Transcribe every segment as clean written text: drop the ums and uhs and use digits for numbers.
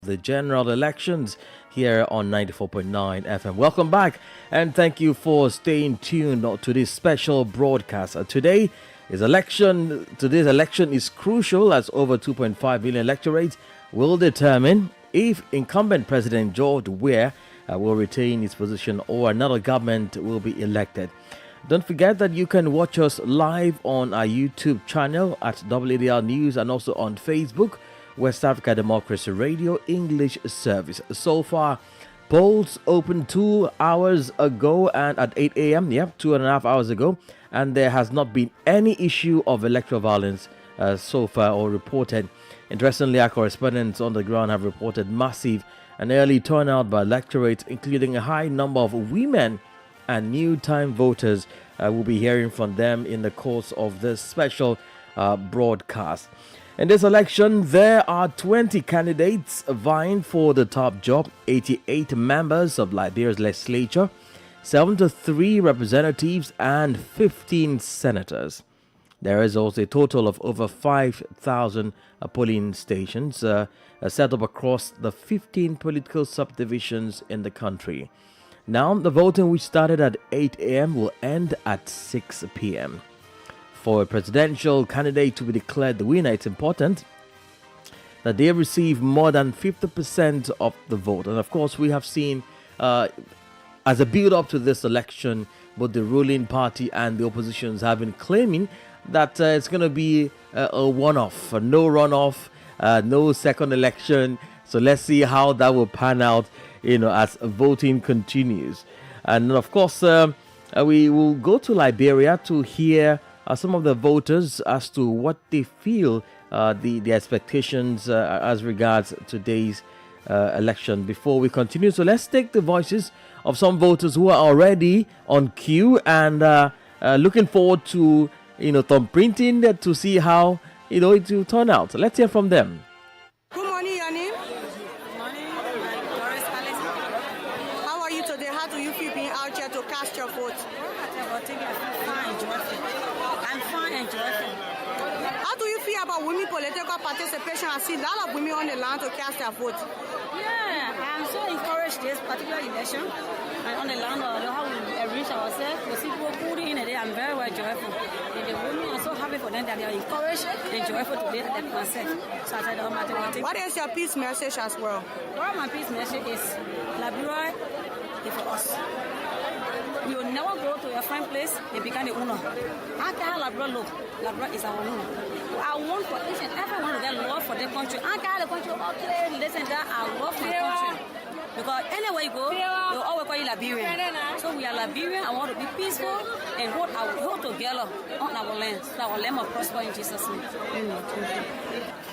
the general elections here on 94.9 FM. Welcome back and thank you for staying tuned to this special broadcast. Today's election is crucial as over 2.5 million electorates will determine if incumbent President George Weah will retain his position or another government will be elected. Don't forget that you can watch us live on our YouTube channel at WADR News and also on Facebook, West Africa Democracy Radio English Service. So far, polls opened 2 hours ago and at 8 a.m. 2.5 hours ago, and there has not been any issue of electoral violence so far or reported. Interestingly, our correspondents on the ground have reported massive and early turnout by electorates, including a high number of women and new-time voters. We'll be hearing from them in the course of this special broadcast. In this election, there are 20 candidates vying for the top job, 88 members of Liberia's legislature, 73 representatives, and 15 senators. There is also a total of over 5,000 polling stations set up across the 15 political subdivisions in the country. Now, the voting, which started at 8 a.m., will end at 6 p.m. For a presidential candidate to be declared the winner, it's important that they receive more than 50% of the vote. And of course, we have seen, as a build-up to this election, both the ruling party and the oppositions have been claiming that it's going to be a one-off, no runoff, no second election. So let's see how that will pan out, as voting continues. And of course, we will go to Liberia to hear some of the voters as to what they feel the expectations as regards today's election before we continue. So let's take the voices of some voters who are already on queue and looking forward to thumbprinting to see how it will turn out. So let's hear from them. Good morning, your name? How are you today? How do you feel being out here to cast your vote? I'm fine and joyful. How do you feel about women political participation? I see a lot of women on the line to cast their vote. Yeah, I'm so encouraged this particular election. And on the land of how we reach ourselves, we see people putting in a day. I'm very, very joyful. And the women are so happy for them that they are encouraged and joyful today at their concept. So I said, no matter what. What is your peace message as well? Well, my peace message is Liberia is for us. You will never go to your friend's place and become the owner. I can't have Liberia look. Liberia is our owner. I want for each and every one of them love for their country. I can't have the country, okay, listen that, I love my country. Because anywhere you go, they'll always call you Liberian. So we are Liberian. I want to be peaceful and hold together on our land. So our land will prosper in Jesus' name.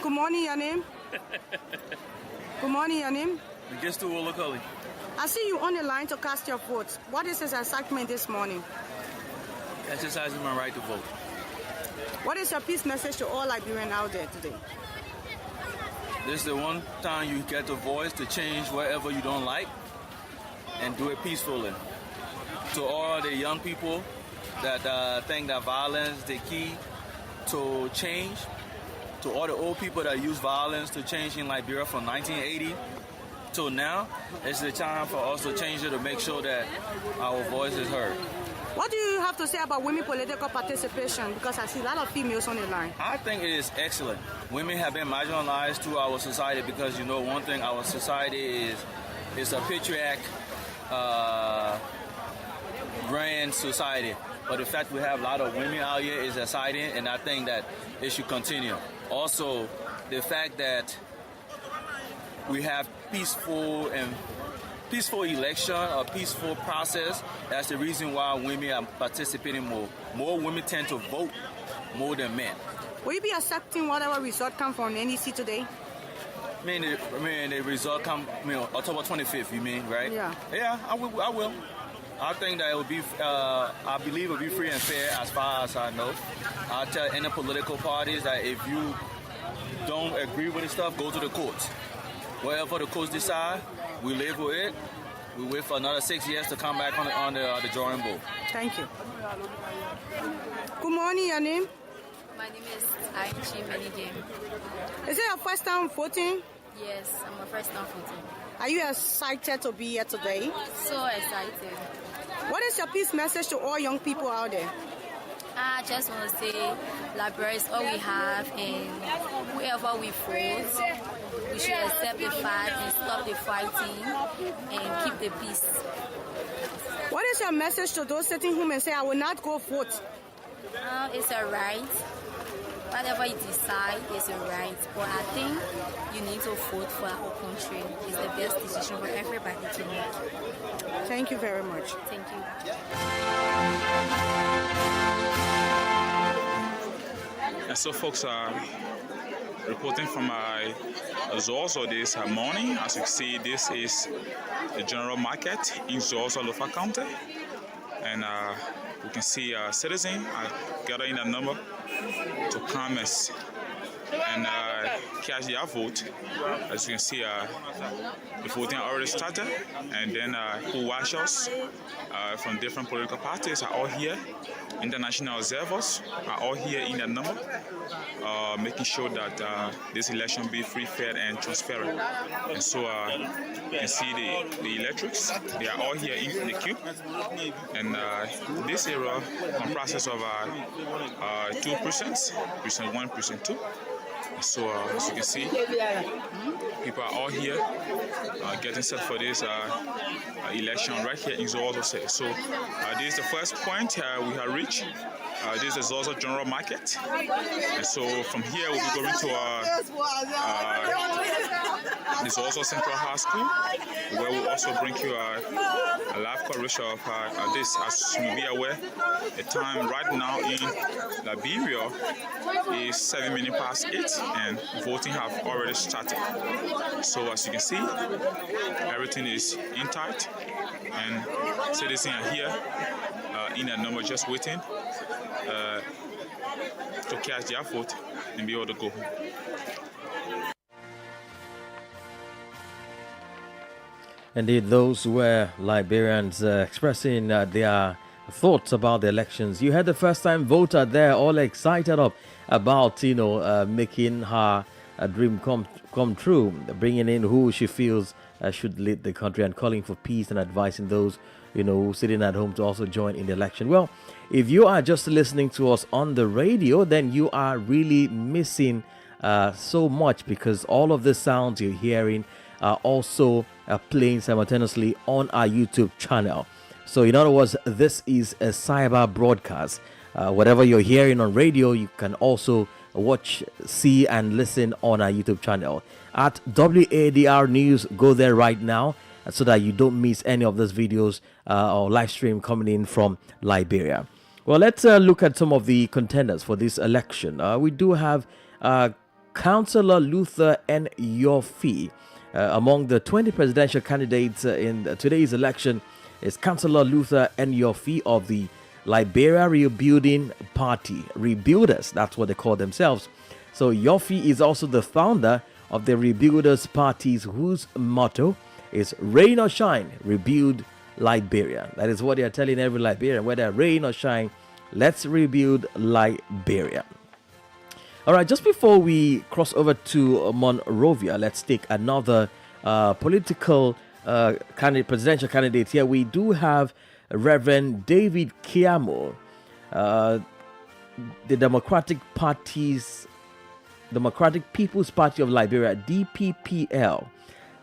Good morning, your name? Good morning, your name? Against Olokoli. I see you on the line to cast your vote. What is this excitement this morning? Exercising my right to vote. What is your peace message to all Liberians out there today? This is the one time you get the voice to change whatever you don't like and do it peacefully. To all the young people that think that violence is the key to change, to all the old people that use violence to change in Liberia from 1980 till now, it's the time for us to change it to make sure that our voice is heard. What do you have to say about women political participation? Because I see a lot of females on the line. I think it is excellent. Women have been marginalized to our society because, one thing, our society is a patriarch grand society. But the fact we have a lot of women out here is exciting, and I think that it should continue. Also, the fact that we have peaceful election, a peaceful process. That's the reason why women are participating more. More women tend to vote more than men. Will you be accepting whatever result come from NEC today? The result come October 25th, you mean, right? Yeah. Yeah, I will. I think that it will be, I believe it will be free and fair as far as I know. I tell any political parties that if you don't agree with the stuff, go to the courts. Whatever the courts decide, we live with it. We wait for another 6 years to come back on the drawing board. Thank you. Good morning, your name? My name is Aichi Menigame. Is it your first time voting? Yes, I'm a first time voter. Are you excited to be here today? So excited. What is your peace message to all young people out there? I just want to say Liberia is all we have, and whoever we vote, we should accept the fact and stop the fighting and keep the peace. What is your message to those sitting home and say, I will not go vote? It's a right. Whatever you decide is a right. But I think you need to vote for our country. It's the best decision for everybody to make. Thank you very much. Thank you. And so folks are reporting from Zozo this morning. As you can see, this is the general market in Zozo, Lofa County. And we can see citizens are gathering a number to come and cast their vote. As you can see, the voting already started, and then co-watchers from different political parties are all here. International observers are all here in that number, making sure that this election be free, fair, and transparent. And so you can see the electorates, they are all here in the queue. And this area comprises of 2 precincts, precinct 1, precinct 2. So as you can see, people are all here getting set for this election right here in Zozo. So this is the first point we have reached. This is the Zozo General Market. And so from here we'll be going to the Zozo Central High School, where we'll also bring you a live coverage of this. As you may be aware, the time right now in Liberia is 7 minutes past 8, and voting have already started. So as you can see, everything is intact, and citizens are here in a number just waiting to cast their vote and be able to go home. Indeed, those were Liberians expressing their thoughts about the elections. You had the first-time voter there, all excited up about making her dream come true, bringing in who she feels should lead the country, and calling for peace and advising those sitting at home to also join in the election. Well, if you are just listening to us on the radio, then you are really missing so much, because all of the sounds you're hearing are also playing simultaneously on our YouTube channel. So in other words, this is a cyber broadcast. Whatever you're hearing on radio, you can also watch, see, and listen on our YouTube channel at WADR News. Go there right now so that you don't miss any of those videos or live stream coming in from Liberia. Well, let's look at some of the contenders for this election. We do have Councillor Luther N. Yofi. Among the 20 presidential candidates in today's election is Councillor Luther N. Yofi of the Liberia Rebuilding Party. Rebuilders, that's what they call themselves. So Yofi is also the founder of the Rebuilders Parties, whose motto is rain or shine, rebuild Liberia. That is what they are telling every Liberian, whether rain or shine, let's rebuild Liberia. All right, just before we cross over to Monrovia, let's take another political presidential candidate here. We do have Reverend David Kiamo, the Democratic People's Party of Liberia, DPPL.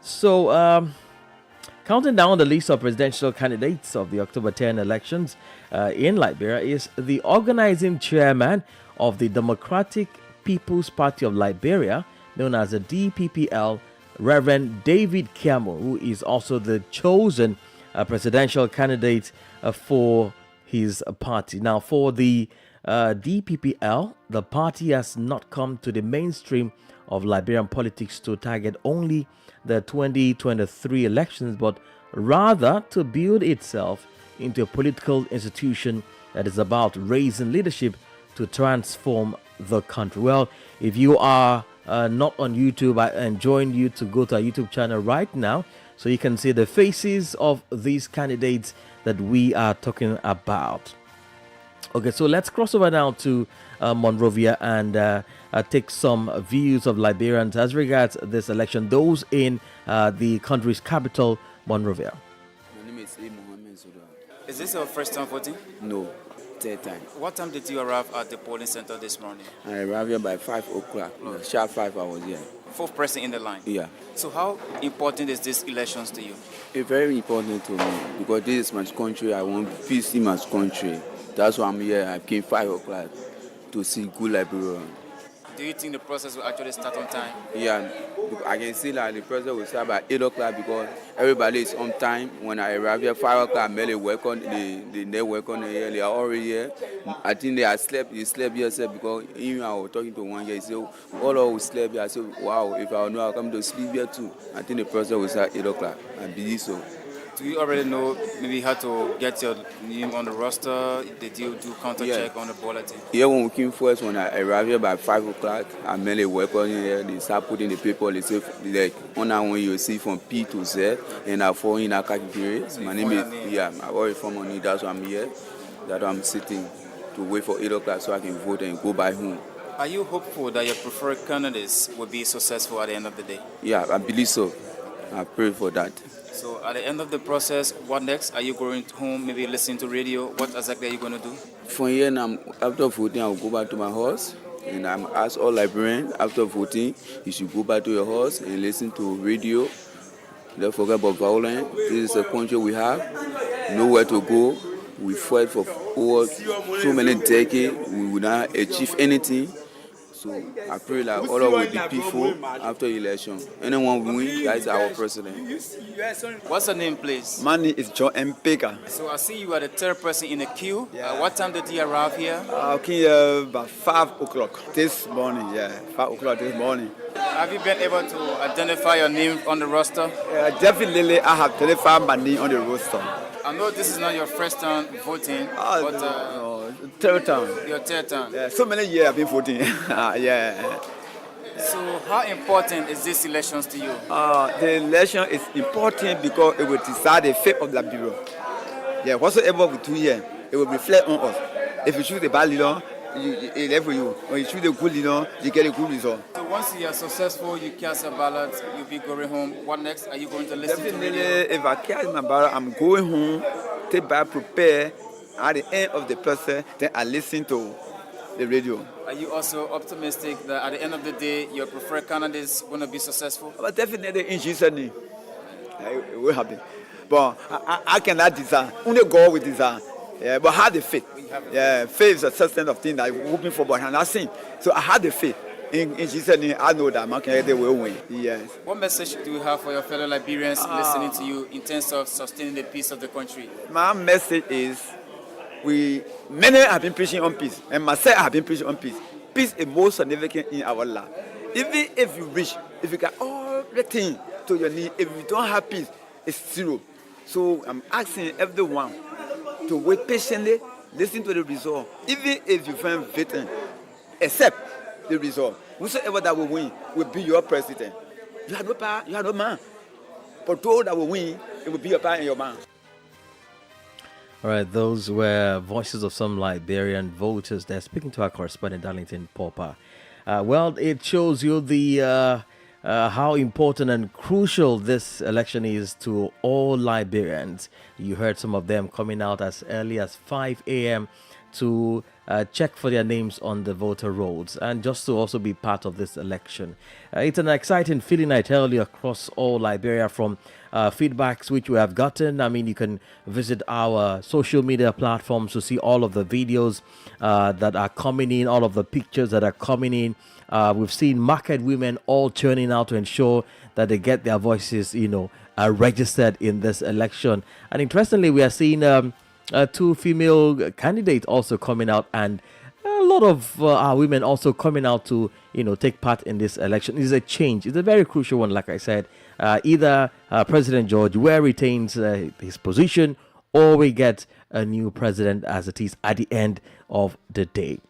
So, counting down the list of presidential candidates of the October 10 elections in Liberia is the organizing chairman of the Democratic People's Party of Liberia, known as the DPPL, Reverend David Kiamo, who is also the chosen presidential candidate for his party. Now, for the DPPL, the party has not come to the mainstream of Liberian politics to target only the 2023 elections, but rather to build itself into a political institution that is about raising leadership to transform the country. Well, if you are not on YouTube, I enjoin you to go to our YouTube channel right now so you can see the faces of these candidates that we are talking about. Okay, so let's cross over now to Monrovia and take some views of Liberians as regards this election, those in the country's capital, Monrovia. My name is A. Mohammed Zura. Is this your first time voting? No, third time. What time did you arrive at the polling center this morning? I arrived here by 5 o'clock. Sharp 5 I was here. Fourth person in the line. Yeah. So how important is this elections to you? It's very important to me because this is my country. I want peace in my country. That's why I'm here. I came 5 o'clock to see good Liberia. Do you think the process will actually start on time? Yeah, I can see that the process will start by 8 o'clock because everybody is on time. When I arrive here 5 o'clock, merely welcome the network on here. They are already here. I think they slept yesterday because even I was talking to one guy. He said, all of us slept here. I said, wow, if I know I'll come to sleep here too. I think the process will start 8 o'clock. I believe so. Do you already know maybe how to get your name on the roster? Did you do counter check on the bulletin? Yeah, when we came first, when I arrived here by 5 o'clock, I merely welcome here. They start putting the paper. They say, like, on that one you see from P to Z, and I fall in a category. So my name is, yeah, I already form on it. That's why I'm here. That's why I'm sitting to wait for 8 o'clock so I can vote and go back home. Are you hopeful that your preferred candidates will be successful at the end of the day? Yeah, I believe so. I pray for that. So at the end of the process, what next? Are you going home, maybe listening to radio? What exactly are you going to do? From here, now, after voting, I'll go back to my house. And I'm ask all Liberians, after voting, you should go back to your house and listen to radio. Don't forget about violence. This is a country we have. Nowhere to go. We fought for over so many decades. We will not achieve anything. So I pray that all of will be peaceful after election. Anyone win, that is our president. What's your name, please? My name is John M. Baker. So I see you are the third person in the queue. What time did you arrive here? I came here about 5 o'clock this morning. 5 o'clock this morning. Have you been able to identify your name on the roster? Definitely, I have identified my name on the roster. I know this is not your first time voting, but no, third time. your third time. So many years I've been voting. So how important is this elections to you? The election is important because it will decide the fate of Liberia. Whatsoever we do here, it will reflect on us. If you choose the bad leader, it left for you. When you choose the good leader, you get a good result. So once you are successful, you cast your ballot, you'll be going home. What next? Are you going to listen Definitely, to radio? if I cast my ballot, I'm going home, take back, prepare. At the end of the process, then I listen to the radio. Are you also optimistic that at the end of the day, your preferred candidates going to be successful? But definitely in Jesus' name, it will happen. But I cannot desire. Only God will desire. But I have the faith. Faith is a substance of things that I'm hoping for, but I'm not seeing. So I have the faith. In Jesus' name, I know that my candidate will win. Yes. What message do you have for your fellow Liberians listening to you in terms of sustaining the peace of the country? My message is, many have been preaching on peace, and myself have been preaching on peace. Peace is most significant in our life. Even if you reach, if you got all the things to your need, if you don't have peace, it's zero. So I'm asking everyone to wait patiently, listen to the result. Even if you find victim, accept the result. Whosoever that will win will be your president. You have no power, you have no man. But those that will win, it will be your power and your man. All right, those were voices of some Liberian voters. They're speaking to our correspondent, Darlington Popper. Well, it shows you the how important and crucial this election is to all Liberians. You heard some of them coming out as early as 5 a.m. to check for their names on the voter rolls and just to also be part of this election. It's an exciting feeling, I tell you, across all Liberia from feedbacks which we have gotten. I mean, you can visit our social media platforms to see all of the videos that are coming in, all of the pictures that are coming in. We've seen market women all turning out to ensure that they get their voices, registered in this election. And interestingly, we are seeing 2 female candidates also coming out, and a lot of our women also coming out to, take part in this election. It's a change. It's a very crucial one, like I said. Either President George Weah retains his position, or we get a new president as it is at the end of the day.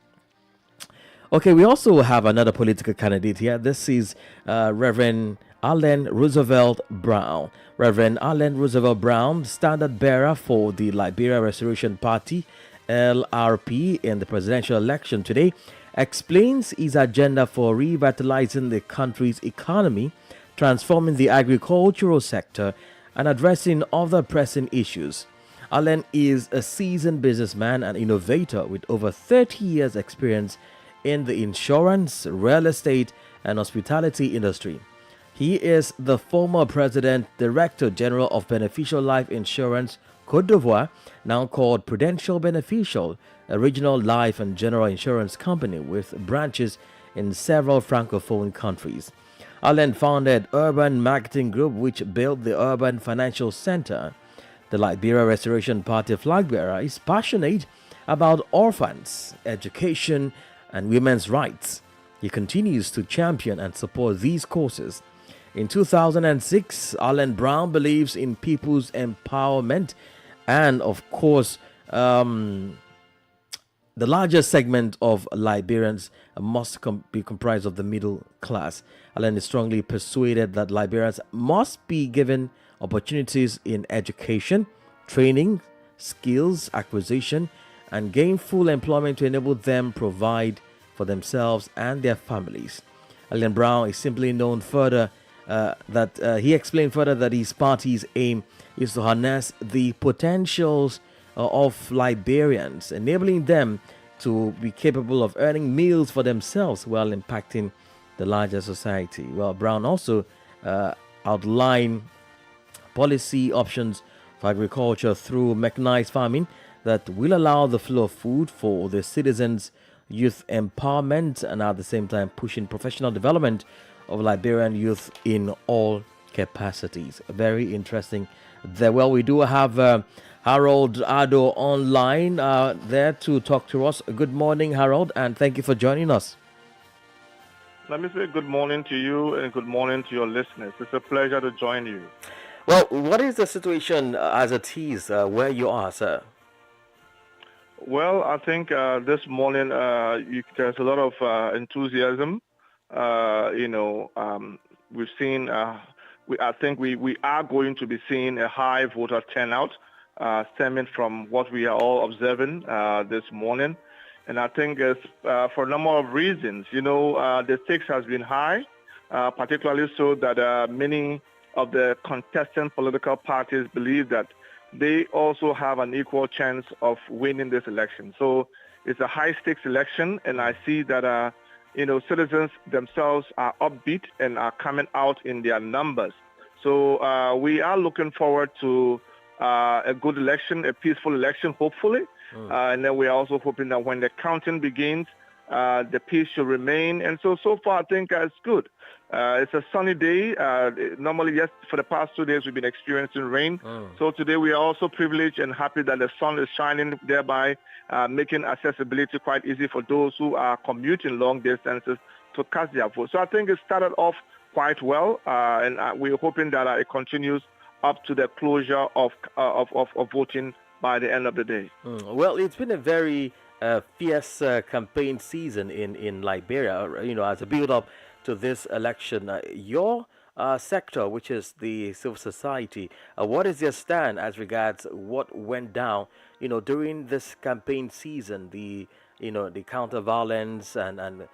Okay, we also have another political candidate here. This is Reverend Allen Roosevelt Brown. Reverend Allen Roosevelt Brown, standard bearer for the Liberia Restoration Party LRP in the presidential election today, explains his agenda for revitalizing the country's economy, transforming the agricultural sector, and addressing other pressing issues. Allen is a seasoned businessman and innovator with over 30 years' experience in the insurance, real estate, and hospitality industry. He is the former President Director General of Beneficial Life Insurance Côte d'Ivoire, now called Prudential Beneficial, a regional life and general insurance company with branches in several francophone countries. Allen founded Urban Marketing Group, which built the Urban Financial Center. The Liberia Restoration Party flag bearer is passionate about orphans, education, and women's rights. He continues to champion and support these causes. In 2006, Allen Brown believes in people's empowerment and, of course, the largest segment of Liberians must be comprised of the middle class. Allen is strongly persuaded that Liberians must be given opportunities in education, training, skills acquisition, and gainful employment to enable them provide for themselves and their families. Allen Brown is simply known further he explained further that his party's aim is to harness the potentials of Liberians, enabling them to be capable of earning meals for themselves while impacting the larger society. Well, Brown also outlined policy options for agriculture through mechanized farming that will allow the flow of food for the citizens, youth empowerment, and at the same time pushing professional development of Liberian youth in all capacities. Very interesting there. Well, we do have Harold Ado online there to talk to us. Good morning, Harold, and thank you for joining us. Let me say good morning to you and good morning to your listeners. It's a pleasure to join you. Well, what is the situation as it is where you are, sir? Well, I think this morning there's a lot of enthusiasm. We've seen, I think we are going to be seeing a high voter turnout stemming from what we are all observing this morning. And I think it's for a number of reasons. The stakes has been high, particularly so that many of the contestant political parties believe that they also have an equal chance of winning this election. So it's a high-stakes election, and I see that, citizens themselves are upbeat and are coming out in their numbers. So we are looking forward to a good election, a peaceful election, hopefully. And then we are also hoping that when the counting begins, the peace should remain. And so far, I think it's good. It's a sunny day. Normally, yes, for the past 2 days, we've been experiencing rain. So today, we are also privileged and happy that the sun is shining, thereby making accessibility quite easy for those who are commuting long distances to cast their vote. So I think it started off quite well, and we're hoping that it continues up to the closure of voting by the end of the day. Well, it's been a very fierce campaign season in Liberia, as a build-up to this election. Your sector, which is the civil society, what is your stand as regards what went down, during this campaign season, the counter-violence and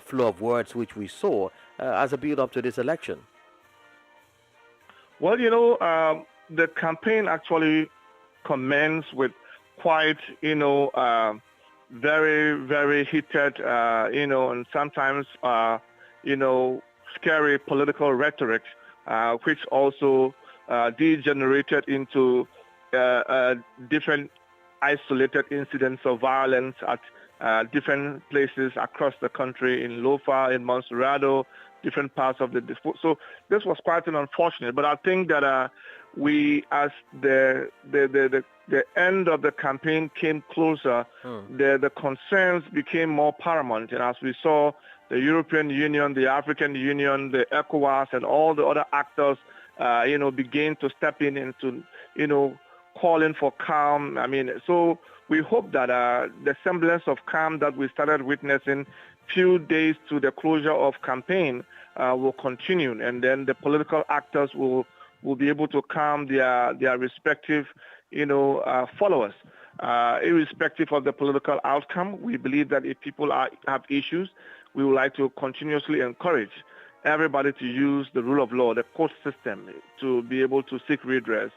flow of words which we saw as a build-up to this election? Well, the campaign actually commenced with quite, very, very heated, and sometimes, scary political rhetoric, which also degenerated into different isolated incidents of violence at different places across the country, in Lofa, in Monserrado, different parts of the... So this was quite unfortunate, but I think that we, as the end of the campaign came closer, the concerns became more paramount. And as we saw, the European Union, the African Union, the ECOWAS, and all the other actors, begin to step in and to, calling for calm. So we hope that the semblance of calm that we started witnessing few days to the closure of campaign will continue, and then the political actors will be able to calm their respective, followers. irrespective of the political outcome. We believe that if people have issues, we would like to continuously encourage everybody to use the rule of law, the court system, to be able to seek redress,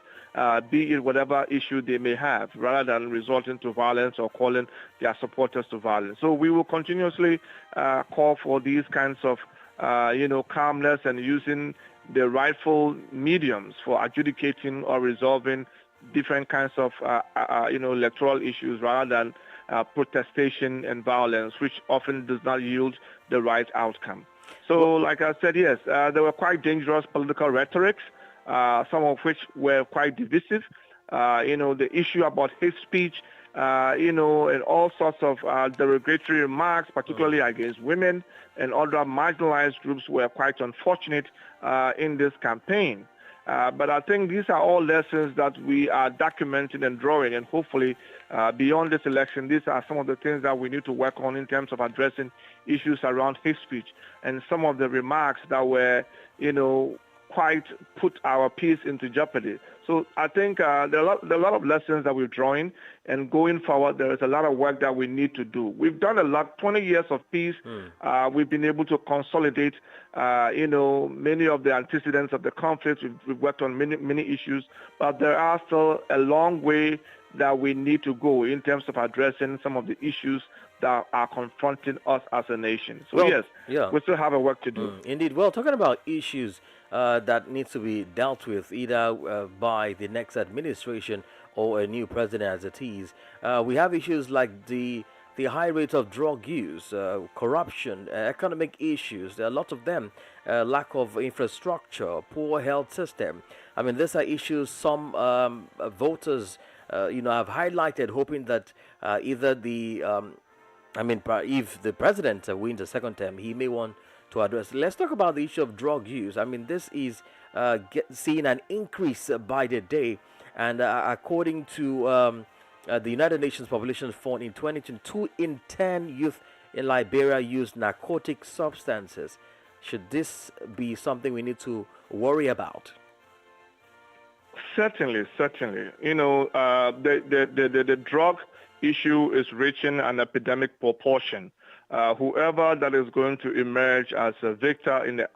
be it whatever issue they may have, rather than resorting to violence or calling their supporters to violence. So we will continuously call for these kinds of, calmness and using the rightful mediums for adjudicating or resolving different kinds of, electoral issues, rather than protestation and violence, which often does not yield the right outcome. So, like I said, yes, there were quite dangerous political rhetorics, some of which were quite divisive. The issue about hate speech, and all sorts of derogatory remarks, particularly against women and other marginalized groups, were quite unfortunate in this campaign. But I think these are all lessons that we are documenting and drawing, and hopefully beyond this election, these are some of the things that we need to work on in terms of addressing issues around hate speech and some of the remarks that were, quite put our peace into jeopardy. So I think there are a lot of lessons that we're drawing, and going forward, there is a lot of work that we need to do. We've done a lot, 20 years of peace. We've been able to consolidate, many of the antecedents of the conflicts. We've worked on many issues, but there are still a long way that we need to go in terms of addressing some of the issues that are confronting us as a nation. So we still have a work to do. Indeed. Well, talking about issues that needs to be dealt with either by the next administration or a new president as it is, we have issues like the high rate of drug use, corruption, economic issues. There are a lot of them, lack of infrastructure, poor health system. I mean, these are issues some voters, have highlighted, hoping that either if the president wins a second term, he may want to address. Let's talk about the issue of drug use. I mean, this is seeing an increase by the day, and according to the United Nations Population Fund in 2022, 2 in 10 youth in Liberia use narcotic substances. Should this be something we need to worry about? Certainly. The drug issue is reaching an epidemic proportion. Whoever that is going to emerge as a victor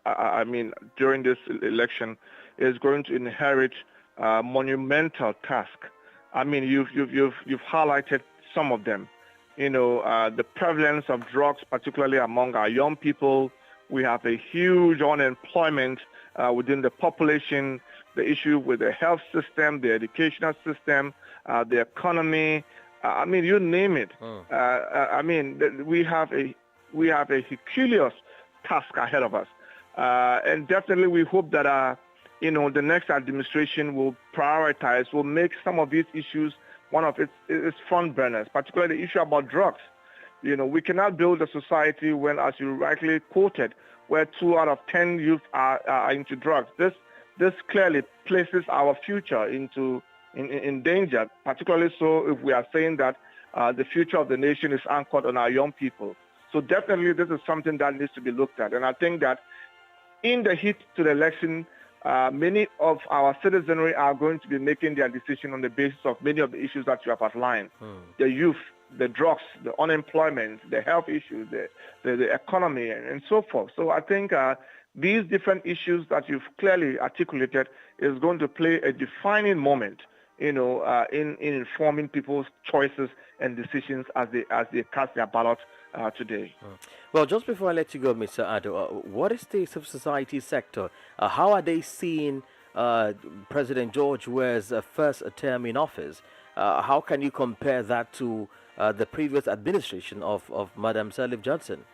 during this election is going to inherit a monumental task. I mean, you've highlighted some of them. The prevalence of drugs, particularly among our young people. We have a huge unemployment within the population. The issue with the health system, the educational system, the economy. You name it. We have a herculeous task ahead of us, and definitely we hope that the next administration will prioritize, will make some of these issues one of its front burners, particularly the issue about drugs. We cannot build a society when, as you rightly quoted, where 2 out of 10 youth are into drugs. This clearly places our future in danger, particularly so if we are saying that the future of the nation is anchored on our young people. So definitely this is something that needs to be looked at. And I think that in the heat to the election, many of our citizenry are going to be making their decision on the basis of many of the issues that you have outlined. The youth, the drugs, the unemployment, the health issues, the economy, and so forth. So I think these different issues that you've clearly articulated is going to play a defining moment, in informing people's choices and decisions as they cast their ballot today. Well, just before I let you go, Mr. Ado, what is the civil society sector? How are they seeing President George Weah's first term in office? How can you compare that to the previous administration of Madam Sirleaf Johnson?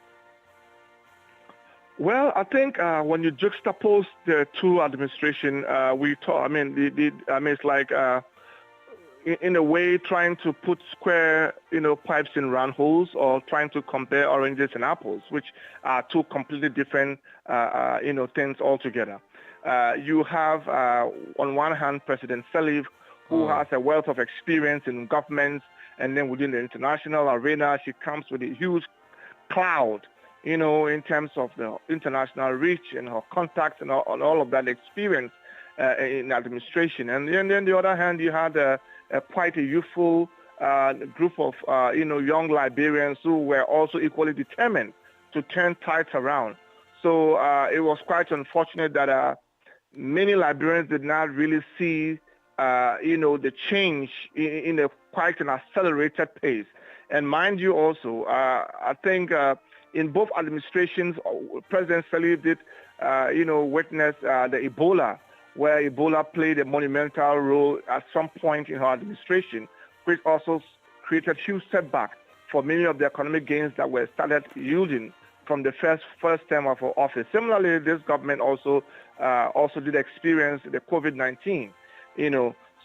Well, I think when you juxtapose the two administrations, it's like in a way trying to put square, pipes in round holes, or trying to compare oranges and apples, which are two completely different, things altogether. You have, on one hand, President Sirleaf, who has a wealth of experience in governments, and then within the international arena, she comes with a huge cloud, in terms of the international reach and her contacts and all of that experience in administration. And then on the other hand, you had quite a youthful group of young Liberians who were also equally determined to turn tides around. So it was quite unfortunate that many Liberians did not really see the change in a quite an accelerated pace. And mind you also, I think in both administrations, President Salif did, witness the Ebola, where Ebola played a monumental role at some point in her administration, which also created huge setback for many of the economic gains that were started yielding from the first term of her office. Similarly, this government also did experience the COVID-19,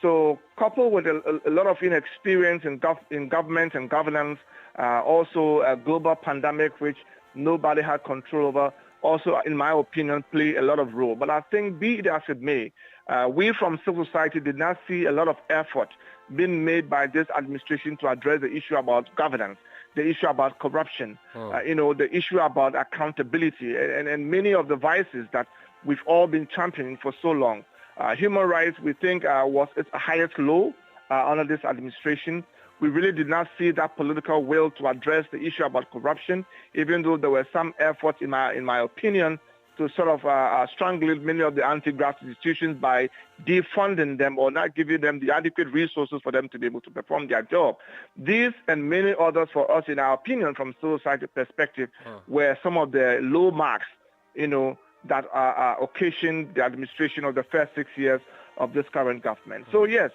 So coupled with a lot of inexperience in government and governance, also a global pandemic which nobody had control over, also, in my opinion, play a lot of role. But I think, be it as it may, we from civil society did not see a lot of effort being made by this administration to address the issue about governance, the issue about corruption, the issue about accountability, and many of the vices that we've all been championing for so long. Human rights, we think, was its highest low under this administration. We really did not see that political will to address the issue about corruption, even though there were some efforts, in my opinion, to sort of strangle many of the anti-graft institutions by defunding them or not giving them the adequate resources for them to be able to perform their job. These and many others for us, in our opinion, from civil society perspective, were some of the low marks, that occasioned the administration of the first 6 years of this current government. So yes,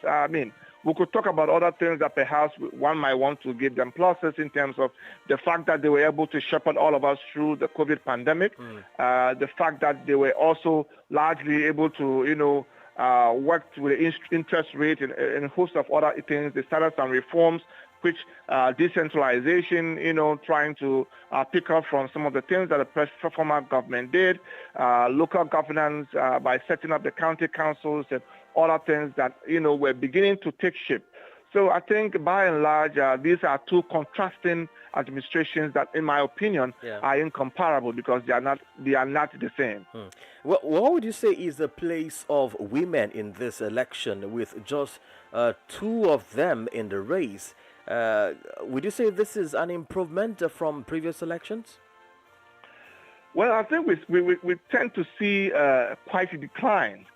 we could talk about other things that perhaps one might want to give them pluses in terms of the fact that they were able to shepherd all of us through the COVID pandemic, the fact that they were also largely able to, work with the interest rate and a host of other things. They started some reforms, which decentralization, trying to pick up from some of the things that the former government did, local governance by setting up the county councils and other things that, were beginning to take shape. So I think by and large, these are two contrasting administrations that, in my opinion, are incomparable because they are not the same. Well, what would you say is the place of women in this election with just two of them in the race? Would you say this is an improvement from previous elections? Well, I think we tend to see quite a decline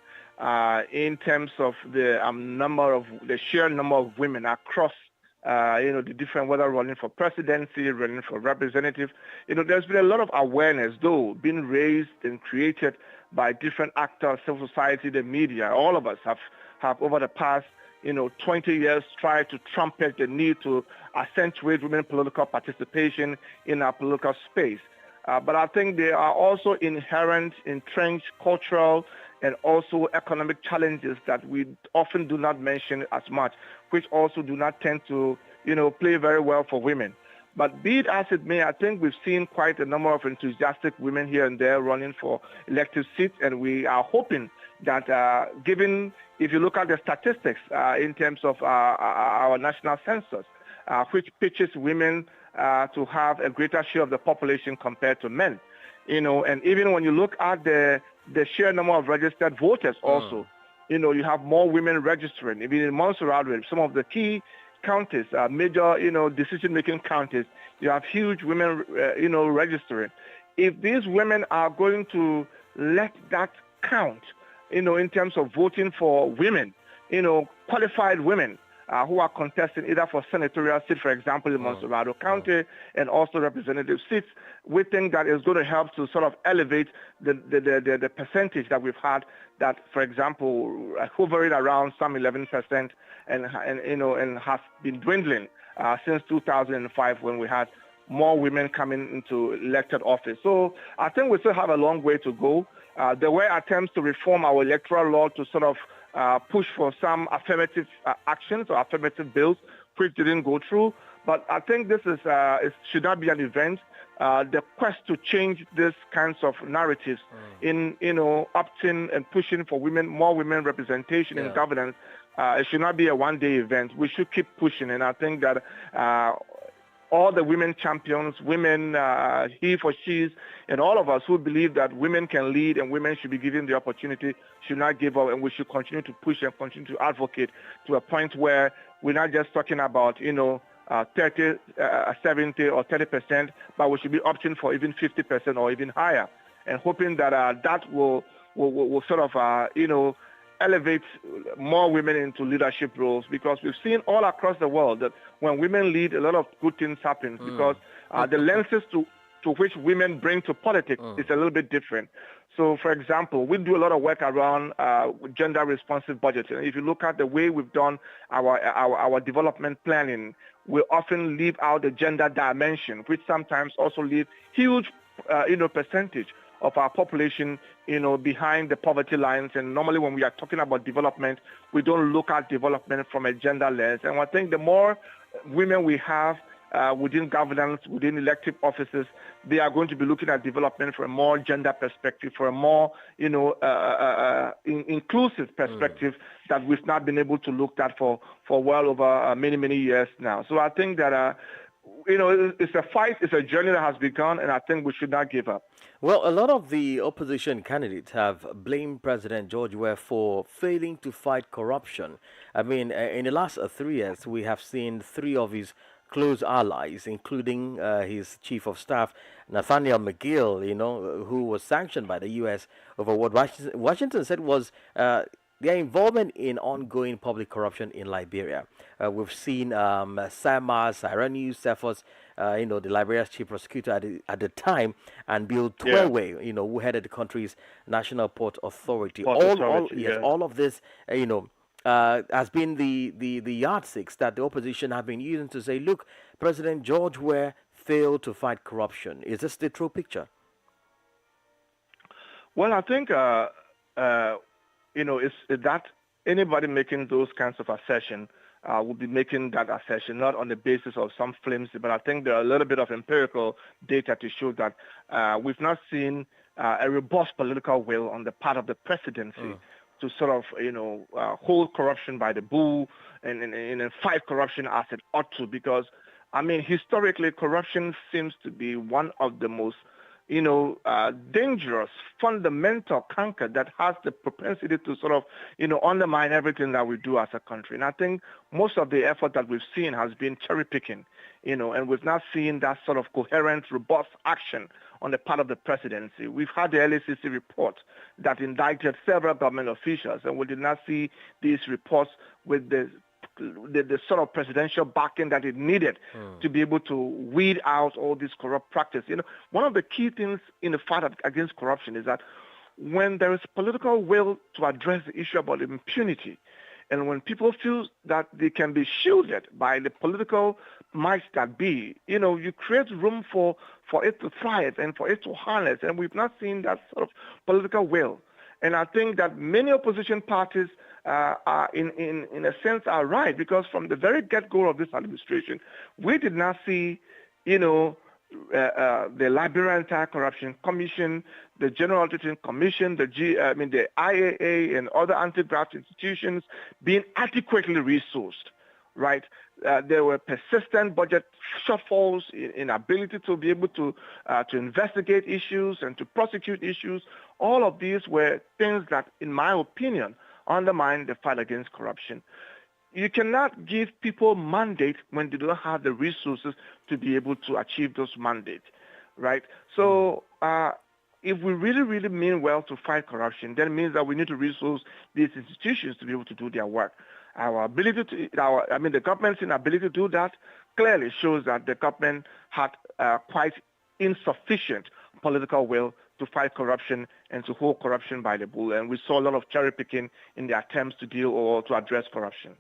in terms of the sheer number of women across, the different, whether running for presidency, running for representative. There's been a lot of awareness, though, being raised and created by different actors, civil society, the media. All of us have over the past 20 years tried to trumpet the need to accentuate women political participation in our political space. But I think there are also inherent, entrenched cultural and also economic challenges that we often do not mention as much, which also do not tend to, play very well for women. But be it as it may, I think we've seen quite a number of enthusiastic women here and there running for elective seats, and we are hoping that if you look at the statistics in terms of our national census, which pitches women to have a greater share of the population compared to men, and even when you look at the sheer number of registered voters also, you have more women registering. Even in Montserrat, some of the key counties, major, decision-making counties, you have huge women, registering. If these women are going to let that count, in terms of voting for women, qualified women who are contesting either for senatorial seats, for example, in Montserrat County, and also representative seats, we think that is going to help to sort of elevate the percentage that we've had that, for example, hovering around some 11% and has been dwindling since 2005 when we had more women coming into elected office. So I think we still have a long way to go. There were attempts to reform our electoral law to sort of push for some affirmative actions or affirmative bills, which didn't go through. But I think this should not be an event. The quest to change these kinds of narratives in, opting and pushing for more women representation in governance, it should not be a one-day event. We should keep pushing, and I think that all the women champions, women he for she's, and all of us who believe that women can lead and women should be given the opportunity, should not give up, and we should continue to push and continue to advocate to a point where we're not just talking about, 30, 70 or 30%, but we should be opting for even 50% or even higher, and hoping that that will sort of, elevate more women into leadership roles, because we've seen all across the world that when women lead, a lot of good things happen because the lenses to which women bring to politics is a little bit different. So, for example, we do a lot of work around gender-responsive budgeting. If you look at the way we've done our development planning, we often leave out the gender dimension, which sometimes also leave huge, percentage of our population, behind the poverty lines. And normally when we are talking about development, we don't look at development from a gender lens. And I think the more women we have within governance, within elective offices, they are going to be looking at development from a more gender perspective, for a more, inclusive perspective that we've not been able to look at for well over many, many years now. So I think that, it's a fight, it's a journey that has begun, and I think we should not give up. Well, a lot of the opposition candidates have blamed President George Weah for failing to fight corruption. I mean, in the last 3 years, we have seen 3 of his close allies, including his chief of staff, Nathaniel McGill, who was sanctioned by the U.S. over what Washington said was their involvement in ongoing public corruption in Liberia. We've seen Cyrenius Cephas, the Liberia's chief prosecutor at the time, and Bill Twelway, who headed the country's National Port Authority. All of this, has been the yardsticks that the opposition have been using to say, look, President George Weah failed to fight corruption. Is this the true picture? Well, I think, it's that anybody making those kinds of assertion will be making that assertion not on the basis of some flimsy, but I think there are a little bit of empirical data to show that we've not seen a robust political will on the part of the presidency to sort of, hold corruption by the bull and fight corruption as it ought to, because, I mean, historically, corruption seems to be one of the most dangerous, fundamental canker that has the propensity to sort of, undermine everything that we do as a country. And I think most of the effort that we've seen has been cherry picking, and we've not seen that sort of coherent, robust action on the part of the presidency. We've had the LACC report that indicted several government officials, and we did not see these reports with the sort of presidential backing that it needed to be able to weed out all this corrupt practice. One of the key things in the fight against corruption is that when there is political will to address the issue about impunity, and when people feel that they can be shielded by the political might that be, you create room for it to thrive and for it to harness. And we've not seen that sort of political will. And I think that many opposition parties are, in a sense, are right, because from the very get-go of this administration, we did not see, the Liberia Anti-Corruption Commission, the General Auditing Commission, the IAA and other anti-graft institutions being adequately resourced, right? There were persistent budget shortfalls in ability to be able to investigate issues and to prosecute issues. All of these were things that, in my opinion, undermine the fight against corruption. You cannot give people mandate when they don't have the resources to be able to achieve those mandates, right? So if we really, really mean well to fight corruption, then it means that we need to resource these institutions to be able to do their work. The government's inability to do that clearly shows that the government had quite insufficient political will to fight corruption and to hold corruption by the bull. And we saw a lot of cherry picking in the attempts to deal or to address corruption.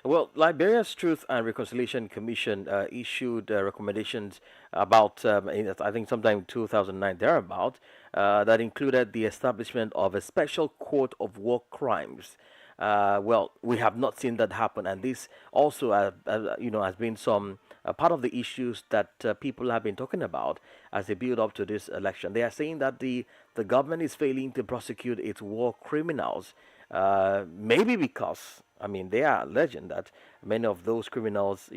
Well, Liberia's Truth and Reconciliation Commission issued recommendations about, I think sometime 2009 thereabout, that included the establishment of a special court of war crimes. Well, we have not seen that happen, and this also, has been some part of the issues that people have been talking about as they build up to this election. They are saying that the government is failing to prosecute its war criminals, maybe because, they are alleging that many of those criminals,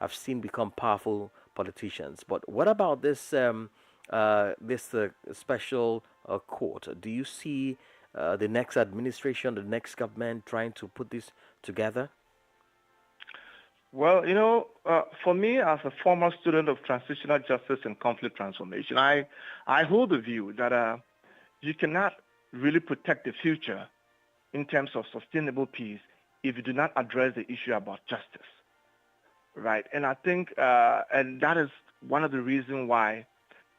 have seen become powerful politicians. But what about this special court? Do you see the next administration, the next government trying to put this together? Well, for me, as a former student of transitional justice and conflict transformation, I hold the view that you cannot really protect the future in terms of sustainable peace if you do not address the issue about justice, right? And I think, and that is one of the reasons why,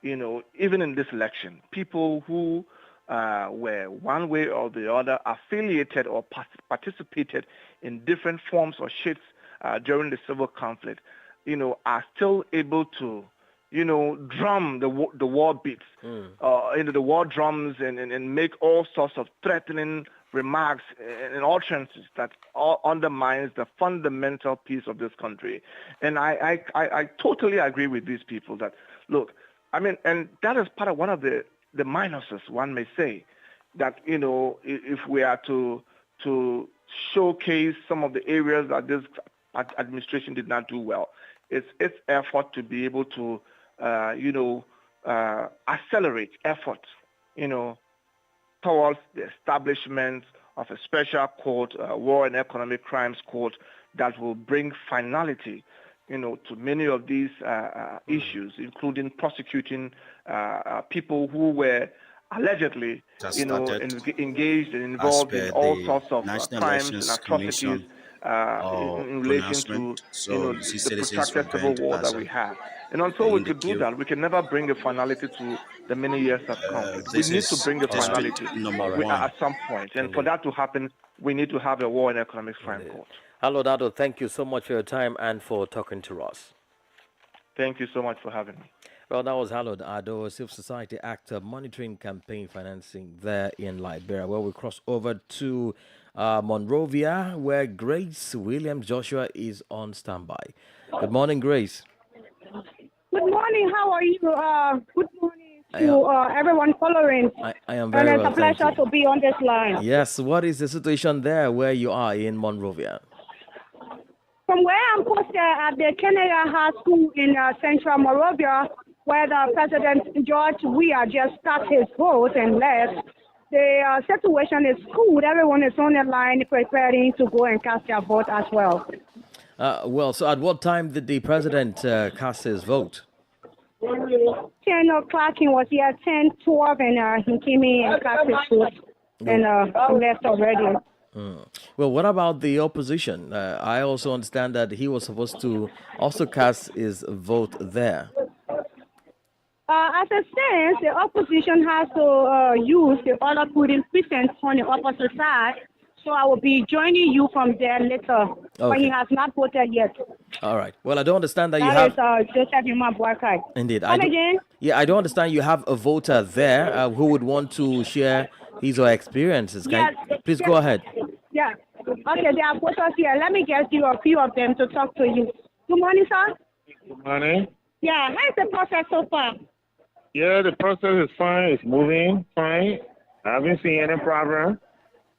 even in this election, people who were one way or the other affiliated or participated in different forms or shapes during the civil conflict, are still able to, drum the war beats, the war drums and make all sorts of threatening remarks and utterances that all undermines the fundamental peace of this country. And I totally agree with these people that, look, and that is part of one of the minuses, one may say, that, if we are to showcase some of the areas that this administration did not do well, it's its effort to be able to, accelerate efforts, towards the establishment of a special court, war and economic crimes court, that will bring finality, to many of these issues, including prosecuting people who were allegedly, engaged and involved in all sorts of crimes and atrocities in relation to the protracted civil war that we have. And until we could do that, we can never bring a finality to the many years of conflict. We need to bring the finality at some point. And for that to happen, we need to have a war and economic crime court. Hello, Dado. Thank you so much for your time and for talking to us. Thank you so much for having me. Well, that was Hallowed Ado, civil society actor monitoring campaign financing there in Liberia. Well, we cross over to Monrovia, where Grace Williams Joshua is on standby. Good morning, Grace. Good morning. How are you? Good morning to everyone following. I am very well. And it's a pleasure to be on this line. Yes. What is the situation there where you are in Monrovia? From where I'm posted at the Kennedy High School in Central Monrovia, where the President George Weah just started his vote and left, the situation is good. Everyone is on the line preparing to go and cast their vote as well. So at what time did the President cast his vote? 10 o'clock, he was here 10:12, and he came in and cast his vote and left already. Well, what about the opposition? I also understand that he was supposed to also cast his vote there. As it stands, the opposition has to use the other polling precincts on the opposite side. So I will be joining you from there later. Okay. But he has not voted yet. All right. Well, I don't understand that you have... That is Joseph Imabwakai. Indeed. Again? Yeah, I don't understand you have a voter there who would want to share his or her experiences. Yes. Please go ahead. Yeah. Okay, there are voters here. Let me get you a few of them to talk to you. Good morning, sir. Good morning. Yeah, how is the process so far? Yeah, the process is fine. It's moving fine. I haven't seen any problem.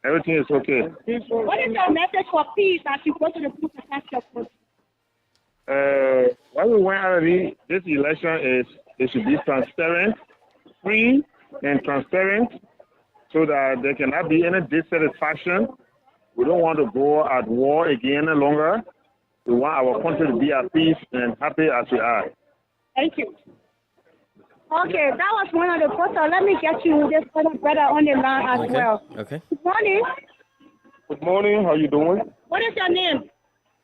Everything is okay. What is your message for peace as you go to the booth to cast your vote? What we want out of this election is it should be transparent, free and transparent, so that there cannot be any dissatisfaction. We don't want to go at war again any longer. We want our country to be at peace and happy as we are. Thank you. Okay, that was one of the posters. Let me get you this other brother on the line as well. Okay. Good morning. Good morning. How you doing? What is your name?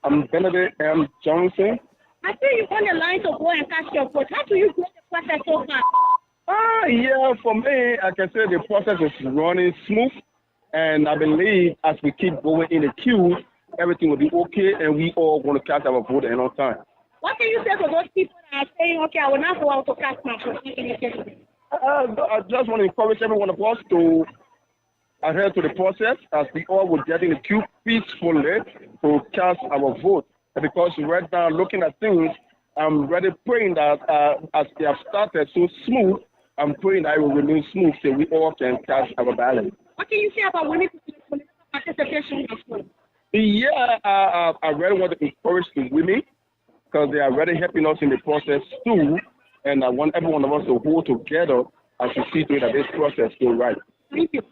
I'm Benedict M. Johnson. I see you on the line to go and cast your vote. How do you do the process so far? Yeah, for me, I can say the process is running smooth. And I believe as we keep going in the queue, everything will be okay and we all going to cast our vote in on time. What can you say to those people that are saying, okay, I will not go out to cast my vote? I just want to encourage every one of us to adhere to the process as we all will get in the queue peacefully to cast our vote. Because right now, looking at things, I'm really praying that as they have started so smooth, I'm praying that it will remain smooth so we all can cast our ballot. What can you say about women participation as well? Yeah, I really want to encourage the women because they are really helping us in the process too. And I want every one of us to hold together as we see to it that this process goes right. Thank you.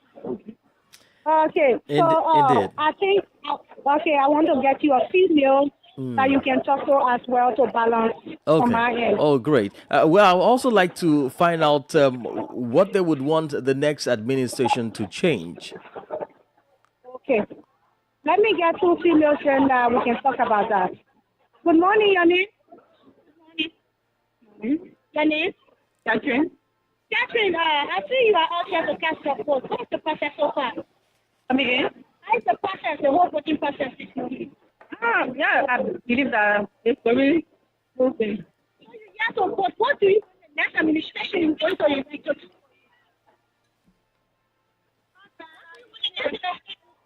Okay, so Indeed. I think, I want to get you a female that you can talk to as well to balance on my end. Oh, great. Well, I would also like to find out what they would want the next administration to change. Okay, let me get two females and we can talk about that. Good morning, your name? Your name? Catherine. Catherine, I see you are out here to cast your vote. What's the process so far? Come again? How is the process, the whole voting process this morning? Yeah, I believe that it's very open. So you have to vote. What do you want the next administration is going to elect to do?